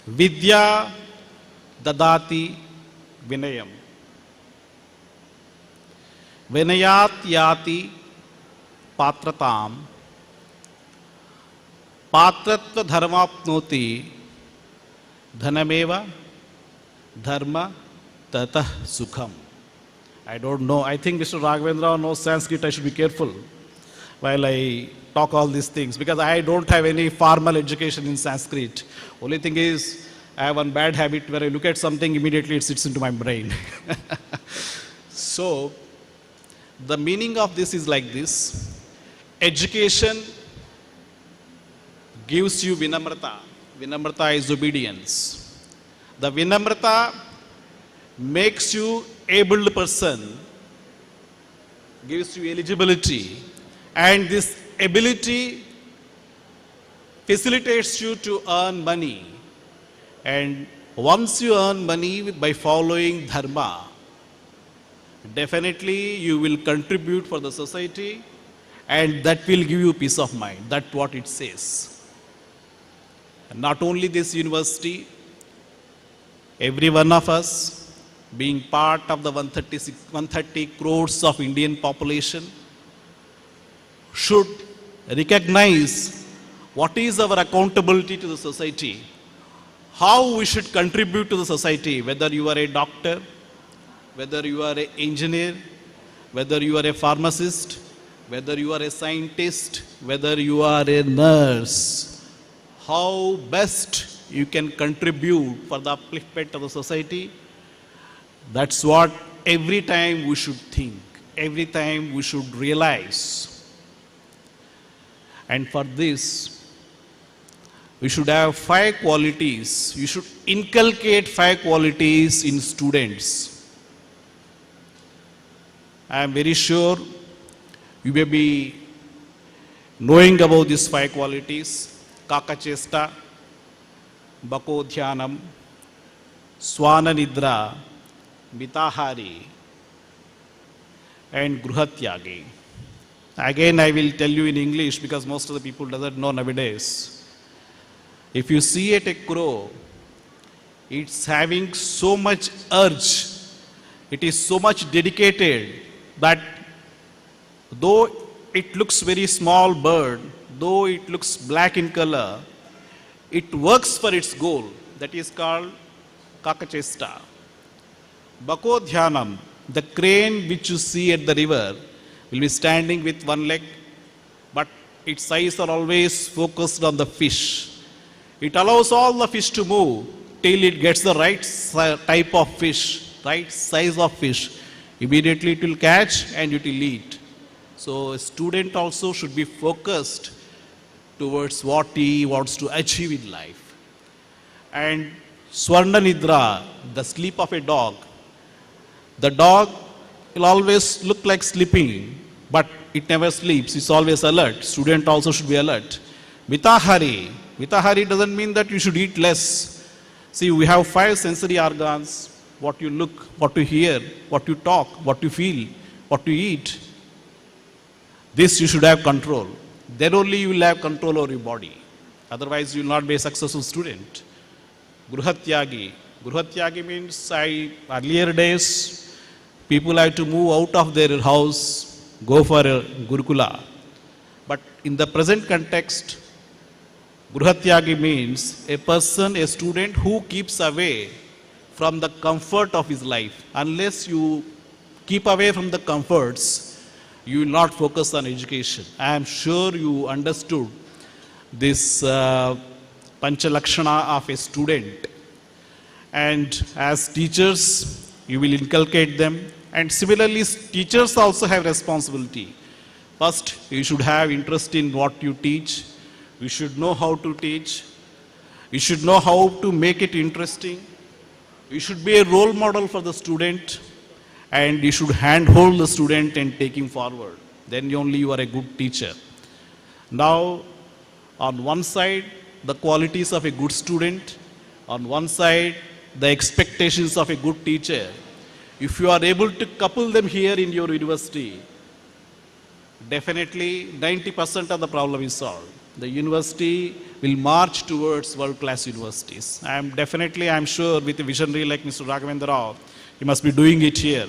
Speaker 11: Vidya dadati vinayam. Vinayat yati patratam. Patratva dharmapnoti dhanameva dharma tatah sukham. I don't know. I think Mr. Raghavendra knows Sanskrit. I should be careful while I talk all these things because I don't have any formal education in Sanskrit. Only thing is, I have one bad habit where I look at something, immediately it sits into my brain. So, the meaning of this is like this. education gives you vinamrata. Vinamrata is obedience. The vinamrata makes you able person, gives you eligibility, and this ability facilitates you to earn money. And once you earn money by following dharma, definitely you will contribute for the society, and that will give you peace of mind. That's what it says. And not only this university, every one of us, being part of the 130 crores of Indian population, should recognize what is our accountability to the society, how we should contribute to the society, whether you are a doctor, whether you are an engineer, whether you are a pharmacist, whether you are a scientist, whether you are a nurse, how best you can contribute for the upliftment of the society. That's what every time we should think, every time we should realize. And for this, we should have 5 qualities. We should inculcate 5 qualities in students. I am very sure you may be knowing about these 5 qualities: kakachesta, bakodhyanam, swananidra, mitahari, and gruhatyagi. Again, I will tell you in English because most of the people doesn't know nowadays. If you see at a crow, it's having so much urge, it is so much dedicated that though it looks very small bird, though it looks black in color, it works for its goal. That is called kakachesta. Bakodhyanam, the crane which you see at the river, will be standing with one leg, but its eyes are always focused on the fish. It allows all the fish to move till it gets the right type of fish, right size of fish. Immediately it will catch and it will eat. So a student also should be focused towards what he wants to achieve in life. And Swarna Nidra, the sleep of a dog. The dog will always look like sleeping, but it never sleeps. It's always alert. Student also should be alert. Mitahari. Mitahari doesn't mean that you should eat less. See, we have 5 sensory organs: what you look, what you hear, what you talk, what you feel, what you eat. This you should have control. Then only you will have control over your body. Otherwise, you will not be a successful student. Gruhatyagi. Gruhatyagi means earlier days, people had to move out of their house, go for a Gurukula. But in the present context, Gruhatyagi means a person, a student who keeps away from the comfort of his life. Unless you keep away from the comforts, you will not focus on education. I am sure you understood this Panchalakshana of a student. And as teachers, you will inculcate them. And similarly, teachers also have responsibility. First, you should have interest in what you teach. You should know how to teach. You should know how to make it interesting. You should be a role model for the student, and you should handhold the student and take him forward. Then only you are a good teacher. Now, on one side, the qualities of a good student. On one side, the expectations of a good teacher. If you are able to couple them here in your university, definitely 90% of the problem is solved. The university will march towards world-class universities. I am sure with a visionary like Mr. Raghavendra Rao, he must be doing it here.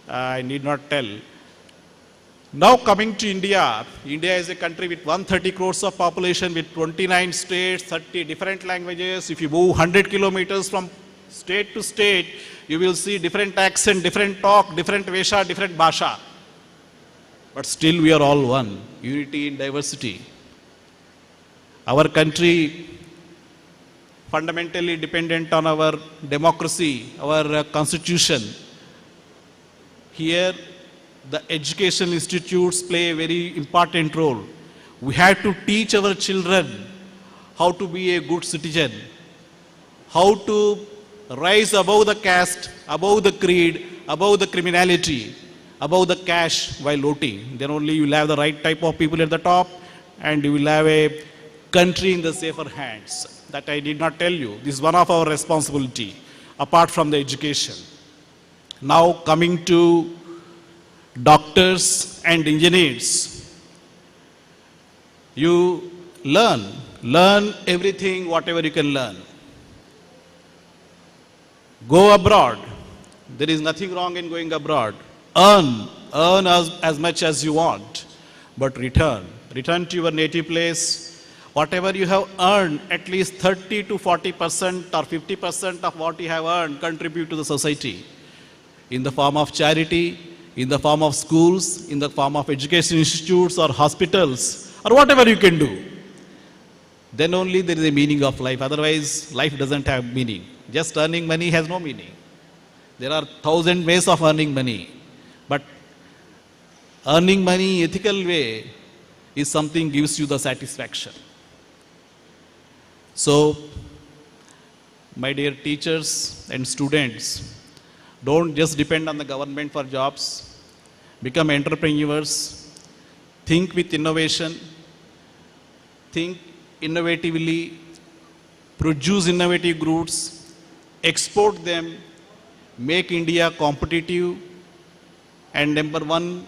Speaker 11: I need not tell. Now coming to India, India is a country with 130 crores of population, with 29 states, 30 different languages. If you move 100 kilometers from state to state, you will see different accent, different talk, different vesha, different bhasha. But still we are all one, unity in diversity. Our country fundamentally dependent on our democracy, our constitution. Here the educational institutes play a very important role. We have to teach our children how to be a good citizen, how to rise above the caste, above the creed, above the criminality, above the cash while voting. Then only you will have the right type of people at the top, and you will have a country in the safer hands. That I did not tell you. This is one of our responsibility, apart from the education. Now coming to doctors and engineers. You learn everything, whatever you can learn. Go abroad. There is nothing wrong in going abroad. Earn as much as you want, but return to your native place. Whatever you have earned, at least 30 to 40% or 50% of what you have earned, contribute to the society in the form of charity, in the form of schools, in the form of education institutes or hospitals, or whatever you can do. Then only there is a meaning of life. Otherwise, life doesn't have meaning. Just earning money has no meaning. There are 1,000 ways of earning money. But earning money in ethical way is something gives you the satisfaction. So, my dear teachers and students, don't just depend on the government for jobs. Become entrepreneurs. Think with innovation. Think innovatively. Produce innovative goods. Export them. Make India competitive and number one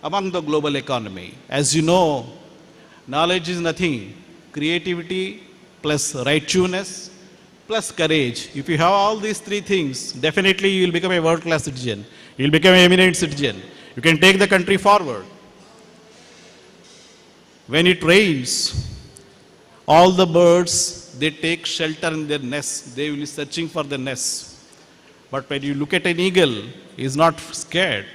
Speaker 11: among the global economy. As you know, knowledge is nothing. Creativity plus righteousness plus courage. If you have all these three things, definitely you will become a world-class citizen. You will become an eminent citizen. You can take the country forward. When it rains, all the birds, they take shelter in their nests. They will be searching for the nests. But when you look at an eagle, he is not scared.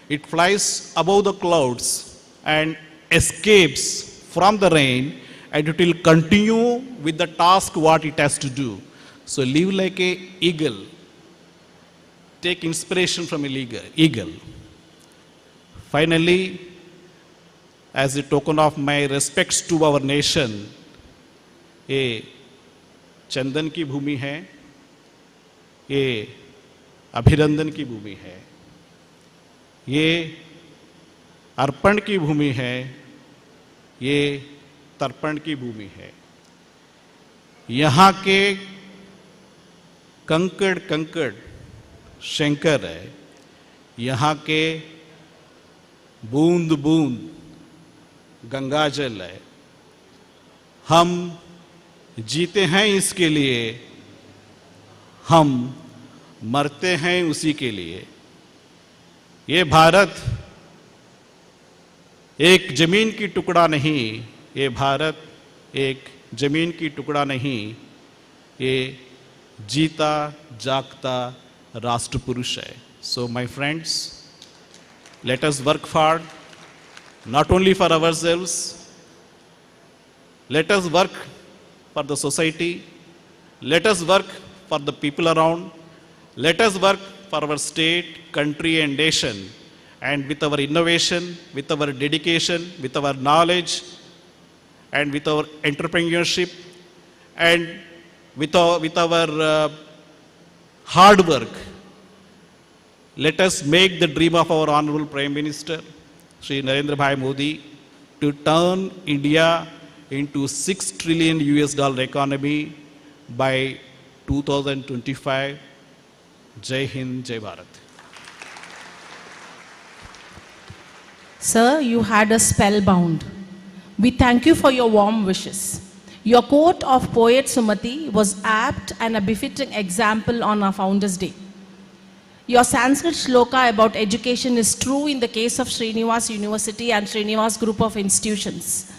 Speaker 11: It flies above the clouds and escapes from the rain, and it will continue with the task what it has to do. So live like an eagle. Take inspiration from an eagle. Finally, as a token of my respects to our nation, ये चंदन की भूमि है, ये अभिनंदन की भूमि है, ये अर्पण की भूमि है, ये तर्पण की भूमि है. यहाँ के कंकड़ शंकर है, यहाँ के बूंद बूंद गंगाजल है. हम जीते हैं इसके लिए, हम मरते हैं उसी के लिए. ये भारत एक जमीन की टुकड़ा नहीं, ये भारत एक जमीन की टुकड़ा नहीं, ये जीता जागता राष्ट्र पुरुष है. So my friends, let us work hard, not only for ourselves, let us work for the society, let us work for the people around, let us work for our state, country and nation, and with our innovation, with our dedication, with our knowledge, and with our entrepreneurship, and with our hard work, let us make the dream of our Honorable Prime Minister, Shri Narendra Bhai Modi, to turn India into $6 trillion economy by 2025. Jai Hind, Jai Bharat.
Speaker 1: Sir, you had us spellbound. We thank you for your warm wishes. Your quote of poet Sumati was apt and a befitting example on our Founders' Day. Your Sanskrit shloka about education is true in the case of Srinivas University and Srinivas Group of Institutions.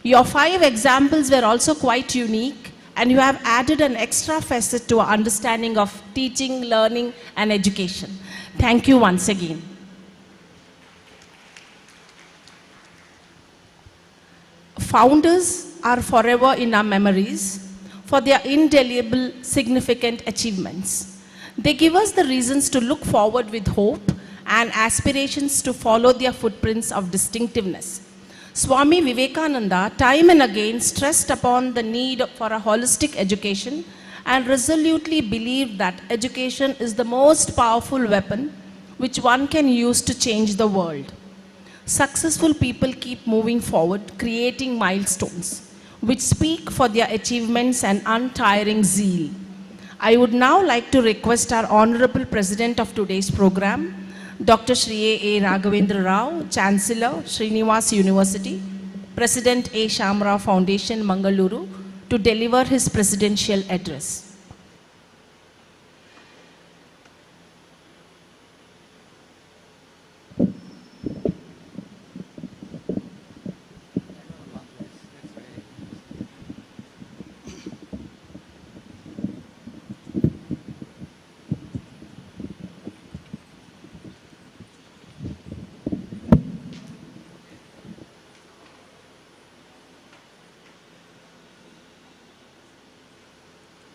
Speaker 1: Your 5 examples were also quite unique, and you have added an extra facet to our understanding of teaching, learning, and education. Thank you once again. Founders are forever in our memories for their indelible, significant achievements. They give us the reasons to look forward with hope and aspirations to follow their footprints of distinctiveness. Swami Vivekananda time and again stressed upon the need for a holistic education and resolutely believed that education is the most powerful weapon which one can use to change the world. Successful people keep moving forward, creating milestones which speak for their achievements and untiring zeal. I would now like to request our Honorable President of today's program, Dr. Shri A. Raghavendra Rao, Chancellor, Srinivas University, President A. Shamrao Foundation, Mangaluru, to deliver his presidential address.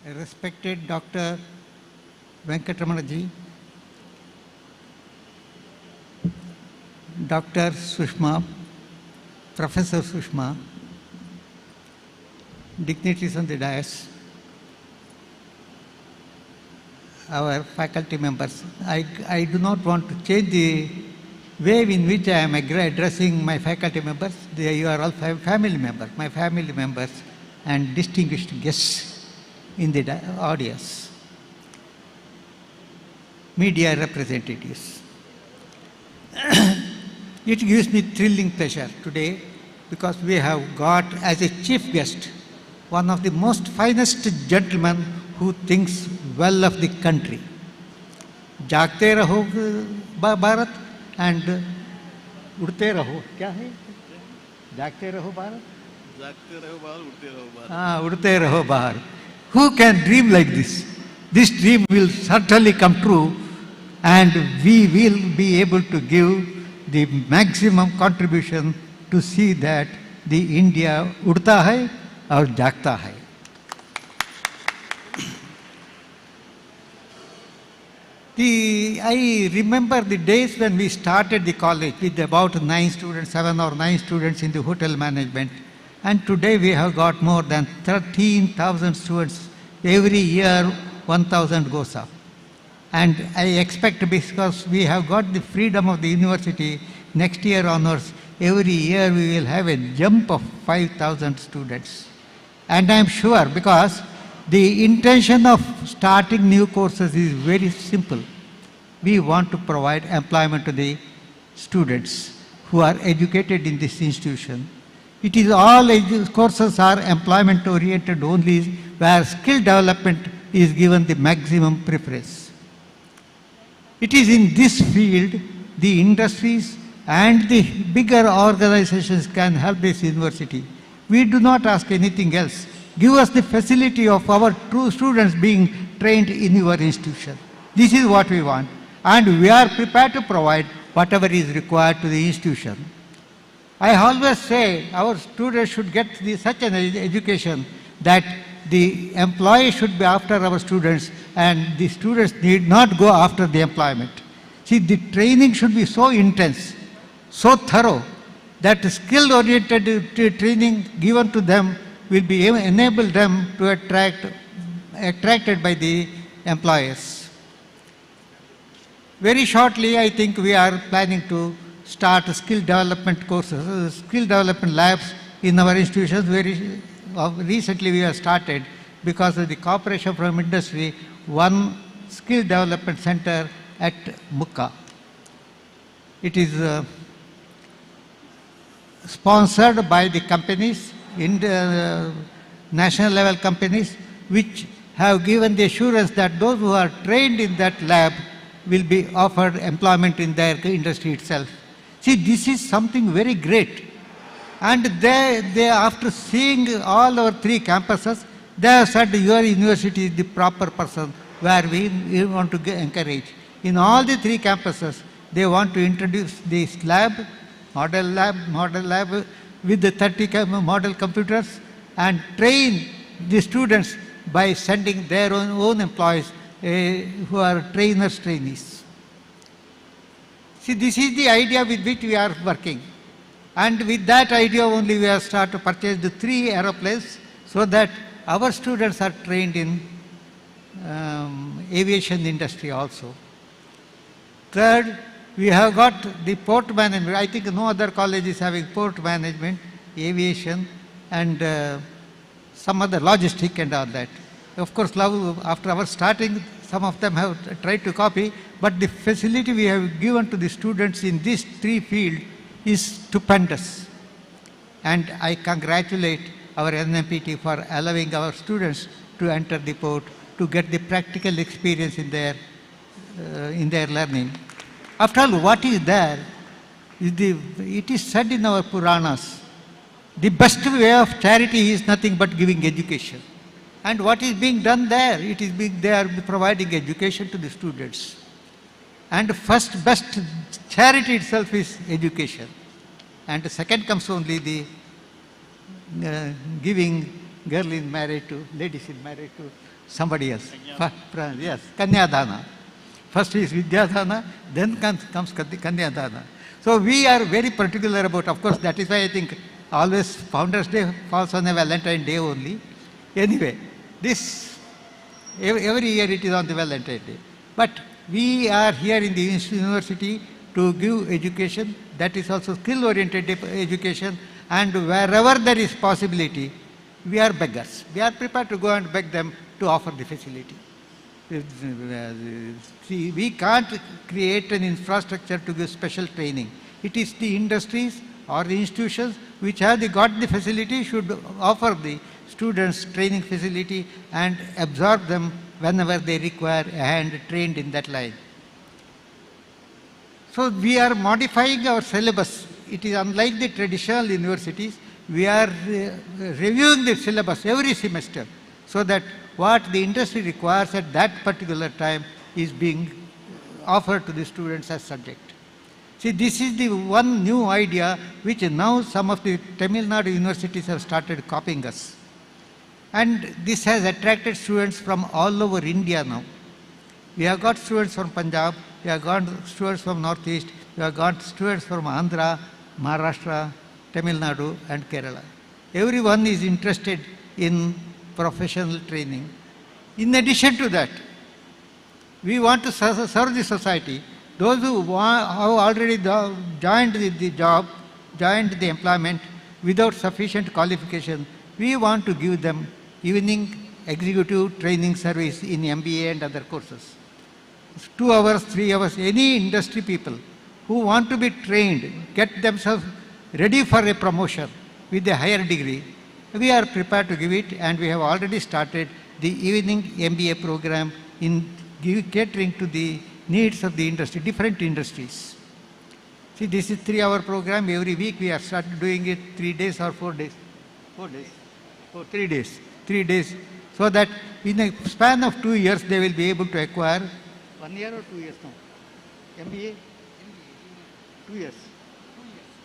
Speaker 12: Respected Dr. Venkatramanaji, Dr. Sushma, Professor Sushma, dignitaries on the dais, our faculty members. I do not want to change the way in which I am addressing my faculty members. You are all family members, my family members and distinguished guests in the audience, media representatives. It gives me thrilling pleasure today because we have got as a chief guest one of the most finest gentlemen who thinks well of the country. Jagte raho Bharat and udte raho. Kya hai? Jagte raho Bharat? Jagte raho Bharat, udte raho Bharat. Udte raho Bharat. Who can dream like this? This dream will certainly come true and we will be able to give the maximum contribution to see that the India udta hai aur jagta hai. I remember the days when we started the college with about 9 students, 7 or 9 students in the hotel management. And today we have got more than 13,000 students. Every year 1,000 goes up. And I expect, because we have got the freedom of the university, next year onwards, every year we will have a jump of 5,000 students. And I am sure, because the intention of starting new courses is very simple. We want to provide employment to the students who are educated in this institution. It is all courses are employment oriented only, where skill development is given the maximum preference. It is in this field the industries and the bigger organizations can help this university. We do not ask anything else. Give us the facility of our true students being trained in your institution. This is what we want. And we are prepared to provide whatever is required to the institution. I always say our students should get such an education that the employee should be after our students and the students need not go after the employment. See, the training should be so intense, so thorough, that skill-oriented training given to them will be enable them to attracted by the employers. Very shortly, I think we are planning to start skill development courses, skill development labs in our institutions. Very recently we have started, because of the cooperation from industry, one skill development center at Mukka. It is sponsored by the companies, in the national level companies, which have given the assurance that those who are trained in that lab will be offered employment in their industry itself. See, this is something very great. And they after seeing all our 3 campuses, they have said your university is the proper person where we want to encourage. In all the 3 campuses, they want to introduce this model lab with the 30 model computers and train the students by sending their own employees who are trainees. See, this is the idea with which we are working. And with that idea only we have started to purchase the 3 aeroplanes so that our students are trained in aviation industry also. Third, we have got the port management. I think no other college is having port management, aviation, and some other logistic and all that. Of course, now after our starting, some of them have tried to copy, but the facility we have given to the students in these 3 fields is stupendous. And I congratulate our NMPT for allowing our students to enter the port, to get the practical experience in their learning. After all, what is there? It is said in our Puranas, the best way of charity is nothing but giving education. And what is being done there? They are providing education to the students. And first best charity itself is education. And the second comes only the giving girl in marriage to, ladies in marriage to somebody else. Yes, Kanyadana. First is Vidyadana, then comes Kanyadana. So we are very particular about, of course, that is why I think always Founders Day falls on a Valentine Day only. Anyway, every year it is on the Valentine Day. But we are here in the university to give education, that is also skill-oriented education, and wherever there is possibility, we are beggars. We are prepared to go and beg them to offer the facility. See, we can't create an infrastructure to give special training. It is the industries or the institutions which have got the facility should offer the students training facility and absorb them whenever they require a hand trained in that line. So we are modifying our syllabus. It is unlike the traditional universities. We are reviewing the syllabus every semester so that what the industry requires at that particular time is being offered to the students as subject. See, this is the one new idea which now some of the Tamil Nadu universities have started copying us. And this has attracted students from all over India now. We have got students from Punjab, we have got students from Northeast, we have got students from Andhra, Maharashtra, Tamil Nadu and Kerala. Everyone is interested in professional training. In addition to that, we want to serve the society. Those who have already joined the job, joined the employment without sufficient qualification, we want to give them evening executive training service in MBA and other courses. 2 hours, 3 hours, any industry people who want to be trained, get themselves ready for a promotion with a higher degree, we are prepared to give it, and we have already started the evening MBA program in catering to the needs of the industry, different industries. See, this is 3-hour program. Every week we are started doing it 3 days or 4 days. 4 days. Oh, 3 days. 3 days. So that in a span of 2 years they will be able to acquire 1 year or 2 years now. MBA? 2 years.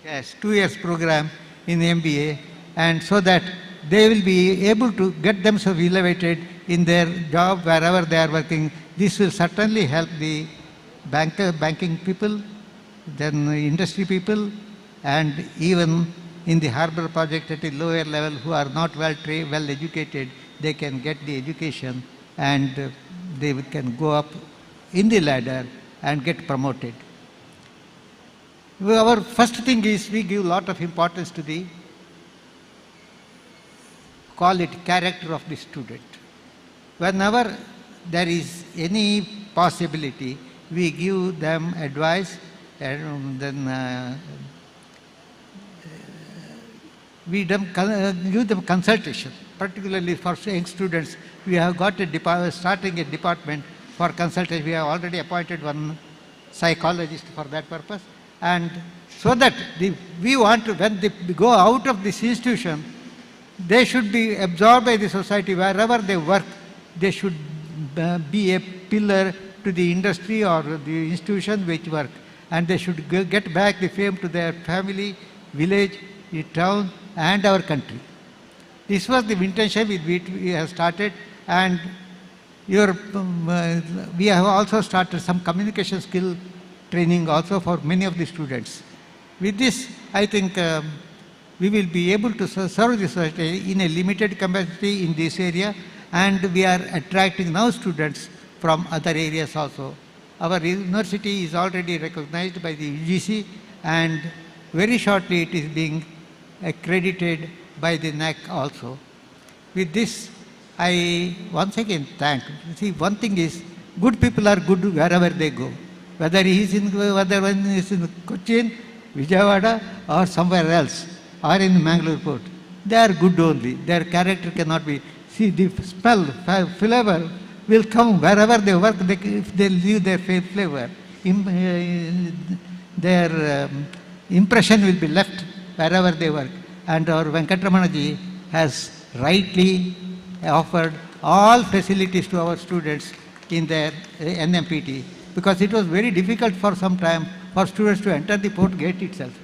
Speaker 12: Yes, 2 years program in MBA, and so that they will be able to get themselves elevated in their job wherever they are working. This will certainly help the banking people, then industry people, and even in the harbor project at a lower level who are not well educated, they can get the education and they can go up in the ladder and get promoted. Our first thing is we give a lot of importance to the, call it character of the student. Whenever there is any possibility, we give them advice and then we give them consultation, particularly for young students. We have got starting a department for consultation. We have already appointed one psychologist for that purpose. And so that we want to, when they go out of this institution, they should be absorbed by the society. Wherever they work, they should be a pillar to the industry or the institution which work. And they should get back the fame to their family, village, the town, and our country. This was the intention with which we have started, and we have also started some communication skill training also for many of the students. With this, I think we will be able to serve the society in a limited capacity in this area, and we are attracting now students from other areas also. Our university is already recognized by the UGC, and very shortly it is being accredited by the NAC also. With this, I once again thank. See, one thing is, good people are good wherever they go. Whether one is in Cochin, Vijayawada, or somewhere else, or in Mangalore port, they are good only. Their character cannot be. See, the smell, flavor will come wherever they work. If they leave their flavor, their impression will be left wherever they work. And our Venkatramanaji has rightly offered all facilities to our students in their NMPT, because it was very difficult for some time for students to enter the port gate itself.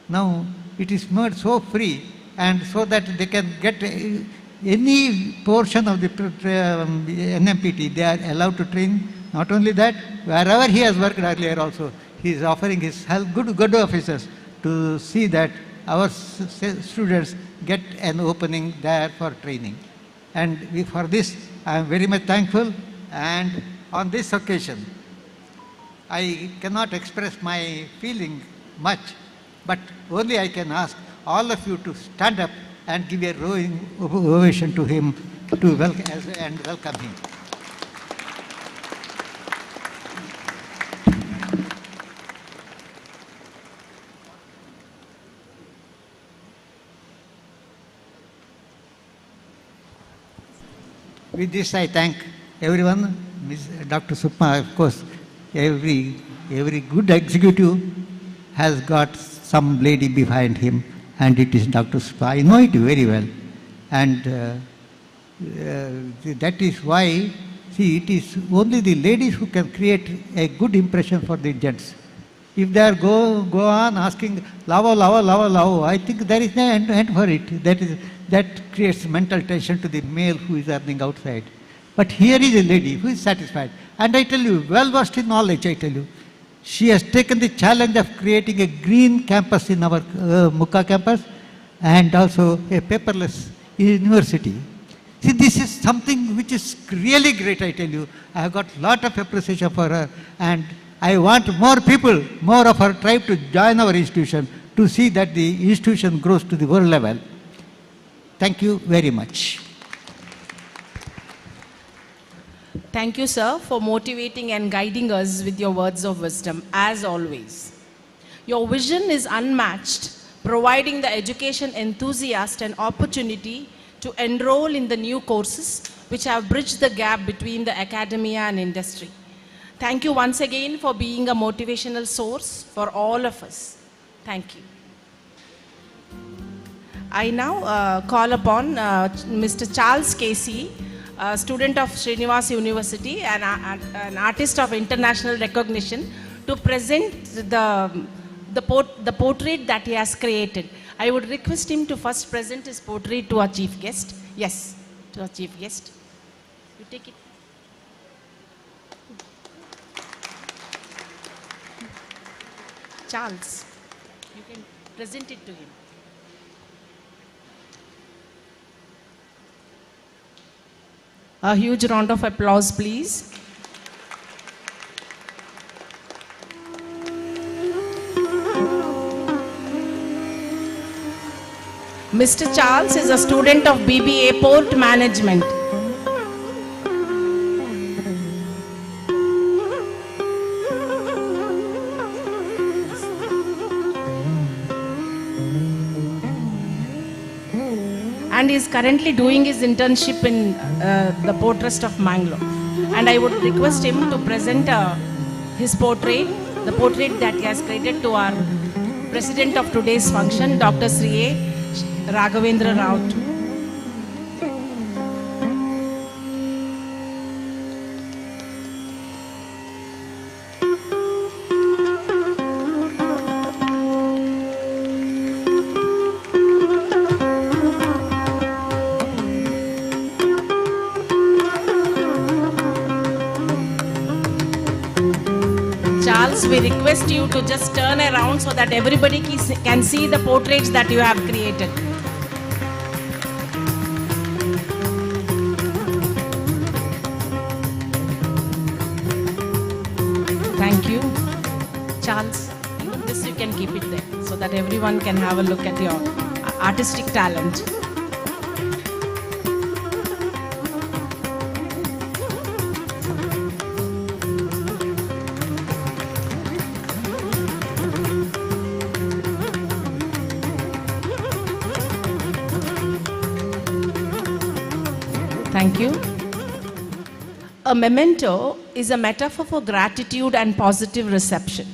Speaker 12: Now it is made so free, and so that they can get any portion of the NMPT, they are allowed to train. Not only that, wherever he has worked earlier also, he is offering his help, good officers, to see that our students get an opening there for training. And for this, I am very much thankful. And on this occasion, I cannot express my feeling much, but only I can ask all of you to stand up and give a roaring ovation to him and welcome him. With this, I thank everyone. Dr. Supma, of course, every good executive has got some lady behind him, and it is Dr. Supma. I know it very well. And that is why, see, it is only the ladies who can create a good impression for the gents. If they are go on asking, lava, lava, lava, lava, I think there is no end for it. That creates mental tension to the male who is earning outside. But here is a lady who is satisfied. And I tell you, well versed in knowledge, I tell you. She has taken the challenge of creating a green campus in our Mukha campus, and also a paperless university. See, this is something which is really great, I tell you. I have got a lot of appreciation for her, and I want more people, more of our tribe to join our institution, to see that the institution grows to the world level. Thank you very much.
Speaker 1: Thank you, sir, for motivating and guiding us with your words of wisdom, as always. Your vision is unmatched, providing the education enthusiast an opportunity to enroll in the new courses which have bridged the gap between the academia and industry. Thank you once again for being a motivational source for all of us. Thank you. I now call upon Mr. Charles Casey, a student of Srinivas University and an artist of international recognition, to present the portrait that he has created. I would request him to first present his portrait to our chief guest. Yes, to our chief guest. You take it. Charles, you can present it to him. A huge round of applause, please. Mr. Charles is a student of BBA Port Management. And he is currently doing his internship in the Port Trust of Mangalore. And I would request him to present his portrait, the portrait that he has created, to our president of today's function, Dr. Sri A. Raghavendra Raut. Charles, we request you to just turn around so that everybody can see the portraits that you have created. Thank you. Charles, even this you can keep it there so that everyone can have a look at your artistic talent. Thank you. A memento is a metaphor for gratitude and positive reception.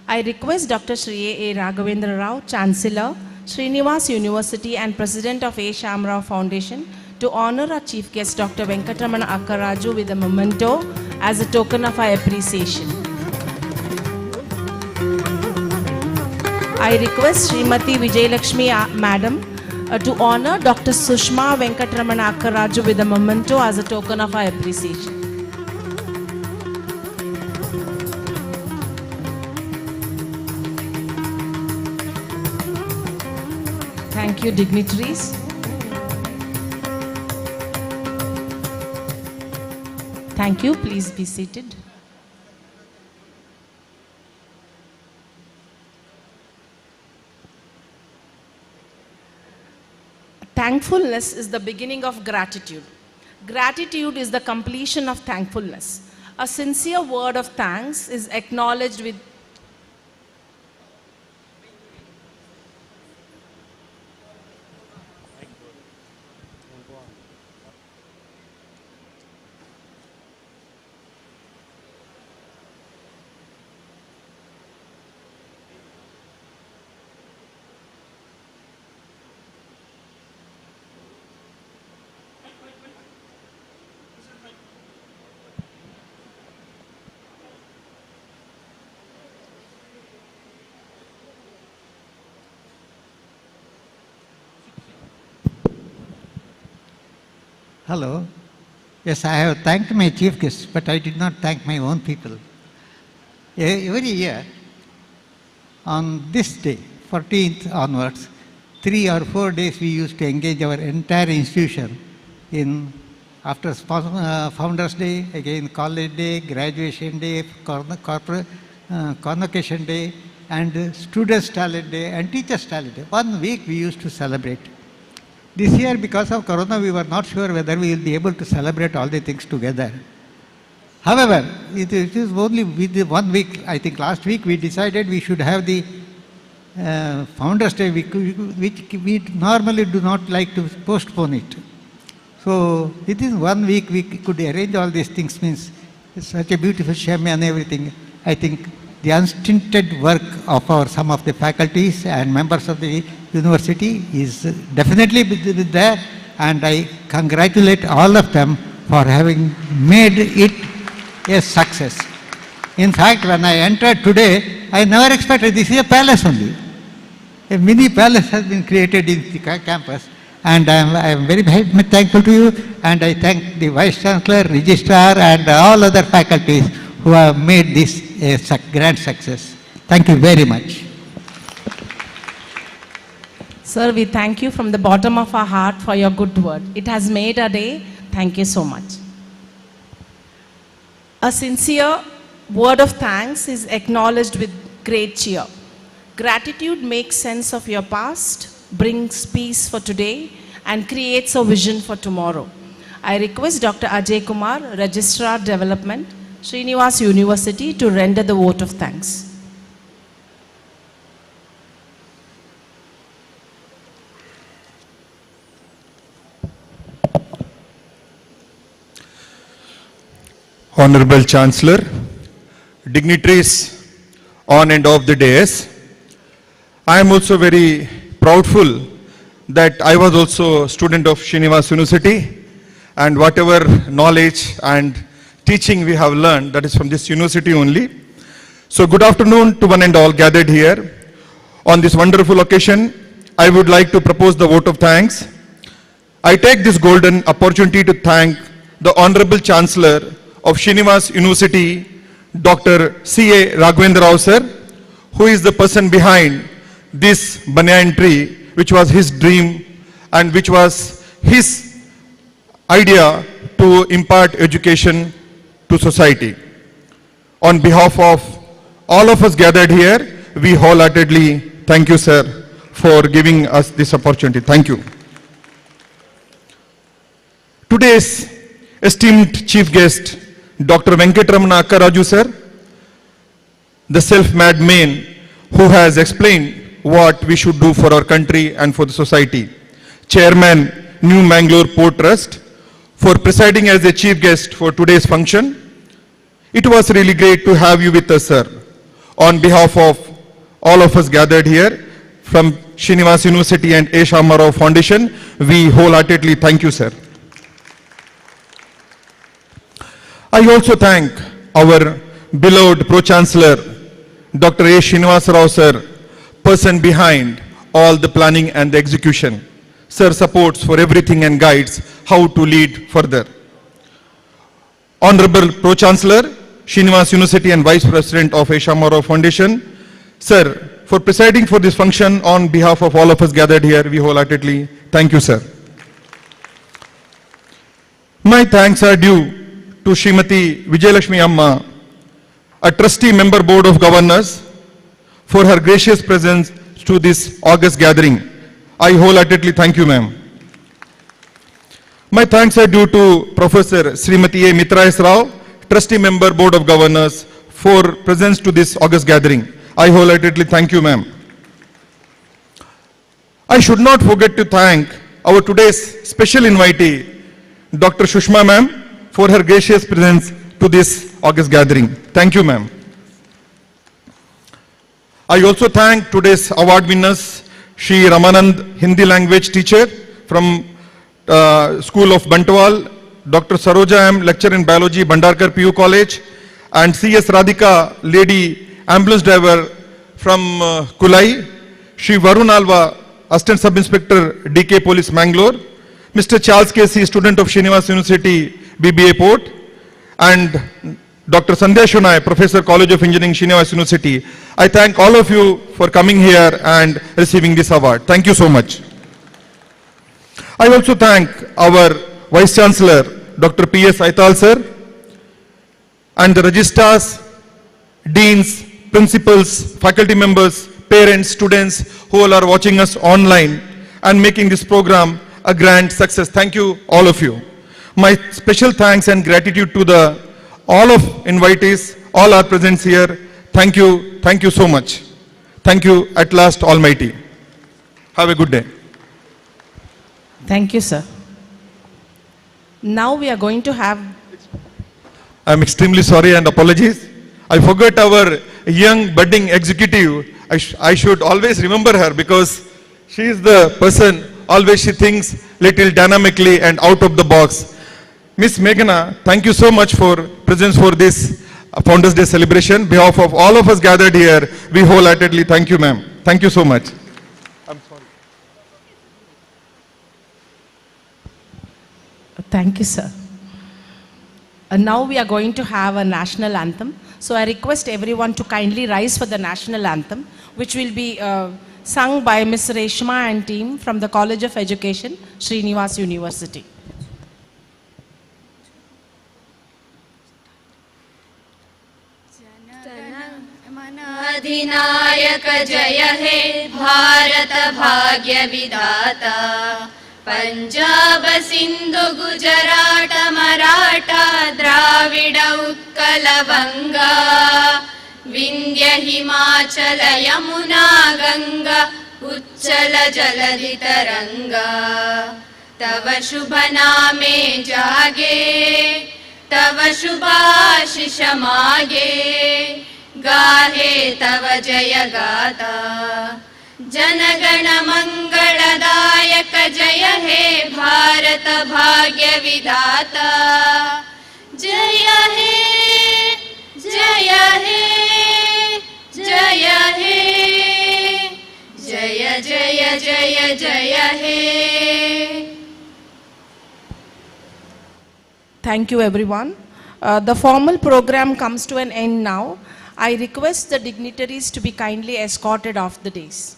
Speaker 1: I request Dr. Shri A. Raghavendra Rao, Chancellor, Srinivas University and President of A. Shamrao Foundation, to honor our Chief Guest Dr. Venkatramana Akkaraju with a memento as a token of our appreciation. I request Srimati Vijayalakshmi Madam to honor Dr. Sushma Venkatramana Akkaraju with a memento as a token of our appreciation. Thank you, dignitaries. Thank you. Please be seated. Thankfulness is the beginning of gratitude. Gratitude is the completion of thankfulness. A sincere word of thanks is acknowledged with
Speaker 12: Hello. Yes, I have thanked my chief guests, but I did not thank my own people. Every year, on this day, 14th onwards, 3 or 4 days we used to engage our entire institution in, after Founders Day, again College Day, Graduation Day, Corporate Convocation Day, and Students' Talent Day, and Teachers' Talent Day. 1 week we used to celebrate. This year, because of Corona, we were not sure whether we will be able to celebrate all the things together. However, it is only with 1 week. I think last week we decided we should have the Founders Day, which we normally do not like to postpone it. So within 1 week we could arrange all these things. Means it's such a beautiful shame and everything. I think the unstinted work of some of the faculties and members of the university is definitely there, and I congratulate all of them for having made it a success. In fact, when I entered today, I never expected, this is a palace only. A mini palace has been created in the campus, and I am very, very thankful to you, and I thank the Vice Chancellor, Registrar, and all other faculties who have made this a grand success. Thank you very much.
Speaker 1: Sir, we thank you from the bottom of our heart for your good word. It has made our day. Thank you so much. A sincere word of thanks is acknowledged with great cheer. Gratitude makes sense of your past, brings peace for today, and creates a vision for tomorrow. I request Dr. Ajay Kumar, Registrar Development, Srinivas University, to render the vote of thanks.
Speaker 13: Honorable Chancellor, dignitaries on and off the dais, I am also very proudful that I was also a student of Srinivas University, and whatever knowledge and teaching we have learned, that is from this university only. So good afternoon to one and all gathered here. On this wonderful occasion, I would like to propose the vote of thanks. I take this golden opportunity to thank the Honorable Chancellor of Srinivas University, Dr. C.A. Raghavendra Rao sir, who is the person behind this banyan tree, which was his dream and which was his idea to impart education to society. On behalf of all of us gathered here, we wholeheartedly thank you, sir, for giving us this opportunity. Thank you. Today's esteemed chief guest, Dr. Venkatramana Akkaraju, sir, the self-made man who has explained what we should do for our country and for the society. Chairman, New Mangalore Port Trust, for presiding as a chief guest for today's function. It was really great to have you with us, sir. On behalf of all of us gathered here from Srinivas University and A. Shamarao Foundation, we wholeheartedly thank you, sir. I also thank our beloved Pro-Chancellor, Dr. A. Srinivas Rao, sir, person behind all the planning and the execution. Sir supports for everything and guides how to lead further. Honorable Pro-Chancellor, Srinivas University and Vice President of A. Shamarao Foundation, sir, for presiding for this function on behalf of all of us gathered here, we wholeheartedly thank you, sir. My thanks are due to Srimati Vijayalakshmi Amma, a trustee member board of governors, for her gracious presence to this August gathering. I wholeheartedly thank you, ma'am. My thanks are due to Professor Srimati A. Mitra Rao, trustee member board of governors, for presence to this August gathering. I wholeheartedly thank you, ma'am. I should not forget to thank our today's special invitee, Dr. Shushma ma'am, for her gracious presence to this August gathering. Thank you, ma'am. I also thank today's award winners, Shri Ramanand, Hindi language teacher from School of Bantwal, Dr. Saroja M, lecturer in biology, Bhandarkar PU College, and C.S. Radhika, lady ambulance driver from Kulai, Shri Varun Alva, Assistant Sub-Inspector, DK Police, Mangalore, Mr. Charles Casey, student of Srinivas University, BBA Port, and Dr. Sandhya Shunai, Professor, College of Engineering, Srinivas University. I thank all of you for coming here and receiving this award. Thank you so much. I also thank our Vice Chancellor, Dr. P.S. Aital sir, and the registrars, deans, principals, faculty members, parents, students who all are watching us online and making this program a grand success. Thank you, all of you. My special thanks and gratitude to all of invitees, all our presents here. Thank you so much. Thank you at last, Almighty. Have a good day.
Speaker 1: Thank you, sir. Now we are going to have...
Speaker 13: I'm extremely sorry and apologies. I forgot our young budding executive. I should always remember her because she is the person, always she thinks little dynamically and out of the box. Miss Meghana, thank you so much for presence for this Founders Day celebration. On behalf of all of us gathered here, we wholeheartedly thank you, ma'am. Thank you so much. I'm sorry.
Speaker 1: Thank you, sir. Now we are going to have a national anthem. So I request everyone to kindly rise for the national anthem, which will be sung by Miss Reshma and team from the College of Education, Srinivas University.
Speaker 5: अधिनायक जय हे भारत भाग्य विधाता पंजाब सिंधु गुजरात मराठा द्राविड उत्कल बंगा विंध्य हिमाचल यमुना गंगा उच्चल जलधि तरंगा तव शुभ नामे जागे तव शुभाशिष मागे गाहे तव जय गाथा जनगण मंगलदायक जय हे भारत भाग्य विधाता जय हे जय हे जय हे जय जय जय जय हे.
Speaker 1: Thank you, everyone. The formal program comes to an end now. I request the dignitaries to be kindly escorted off the dais.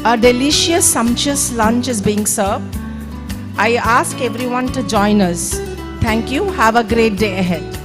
Speaker 1: A delicious, sumptuous lunch is being served. I ask everyone to join us. Thank you. Have a great day ahead.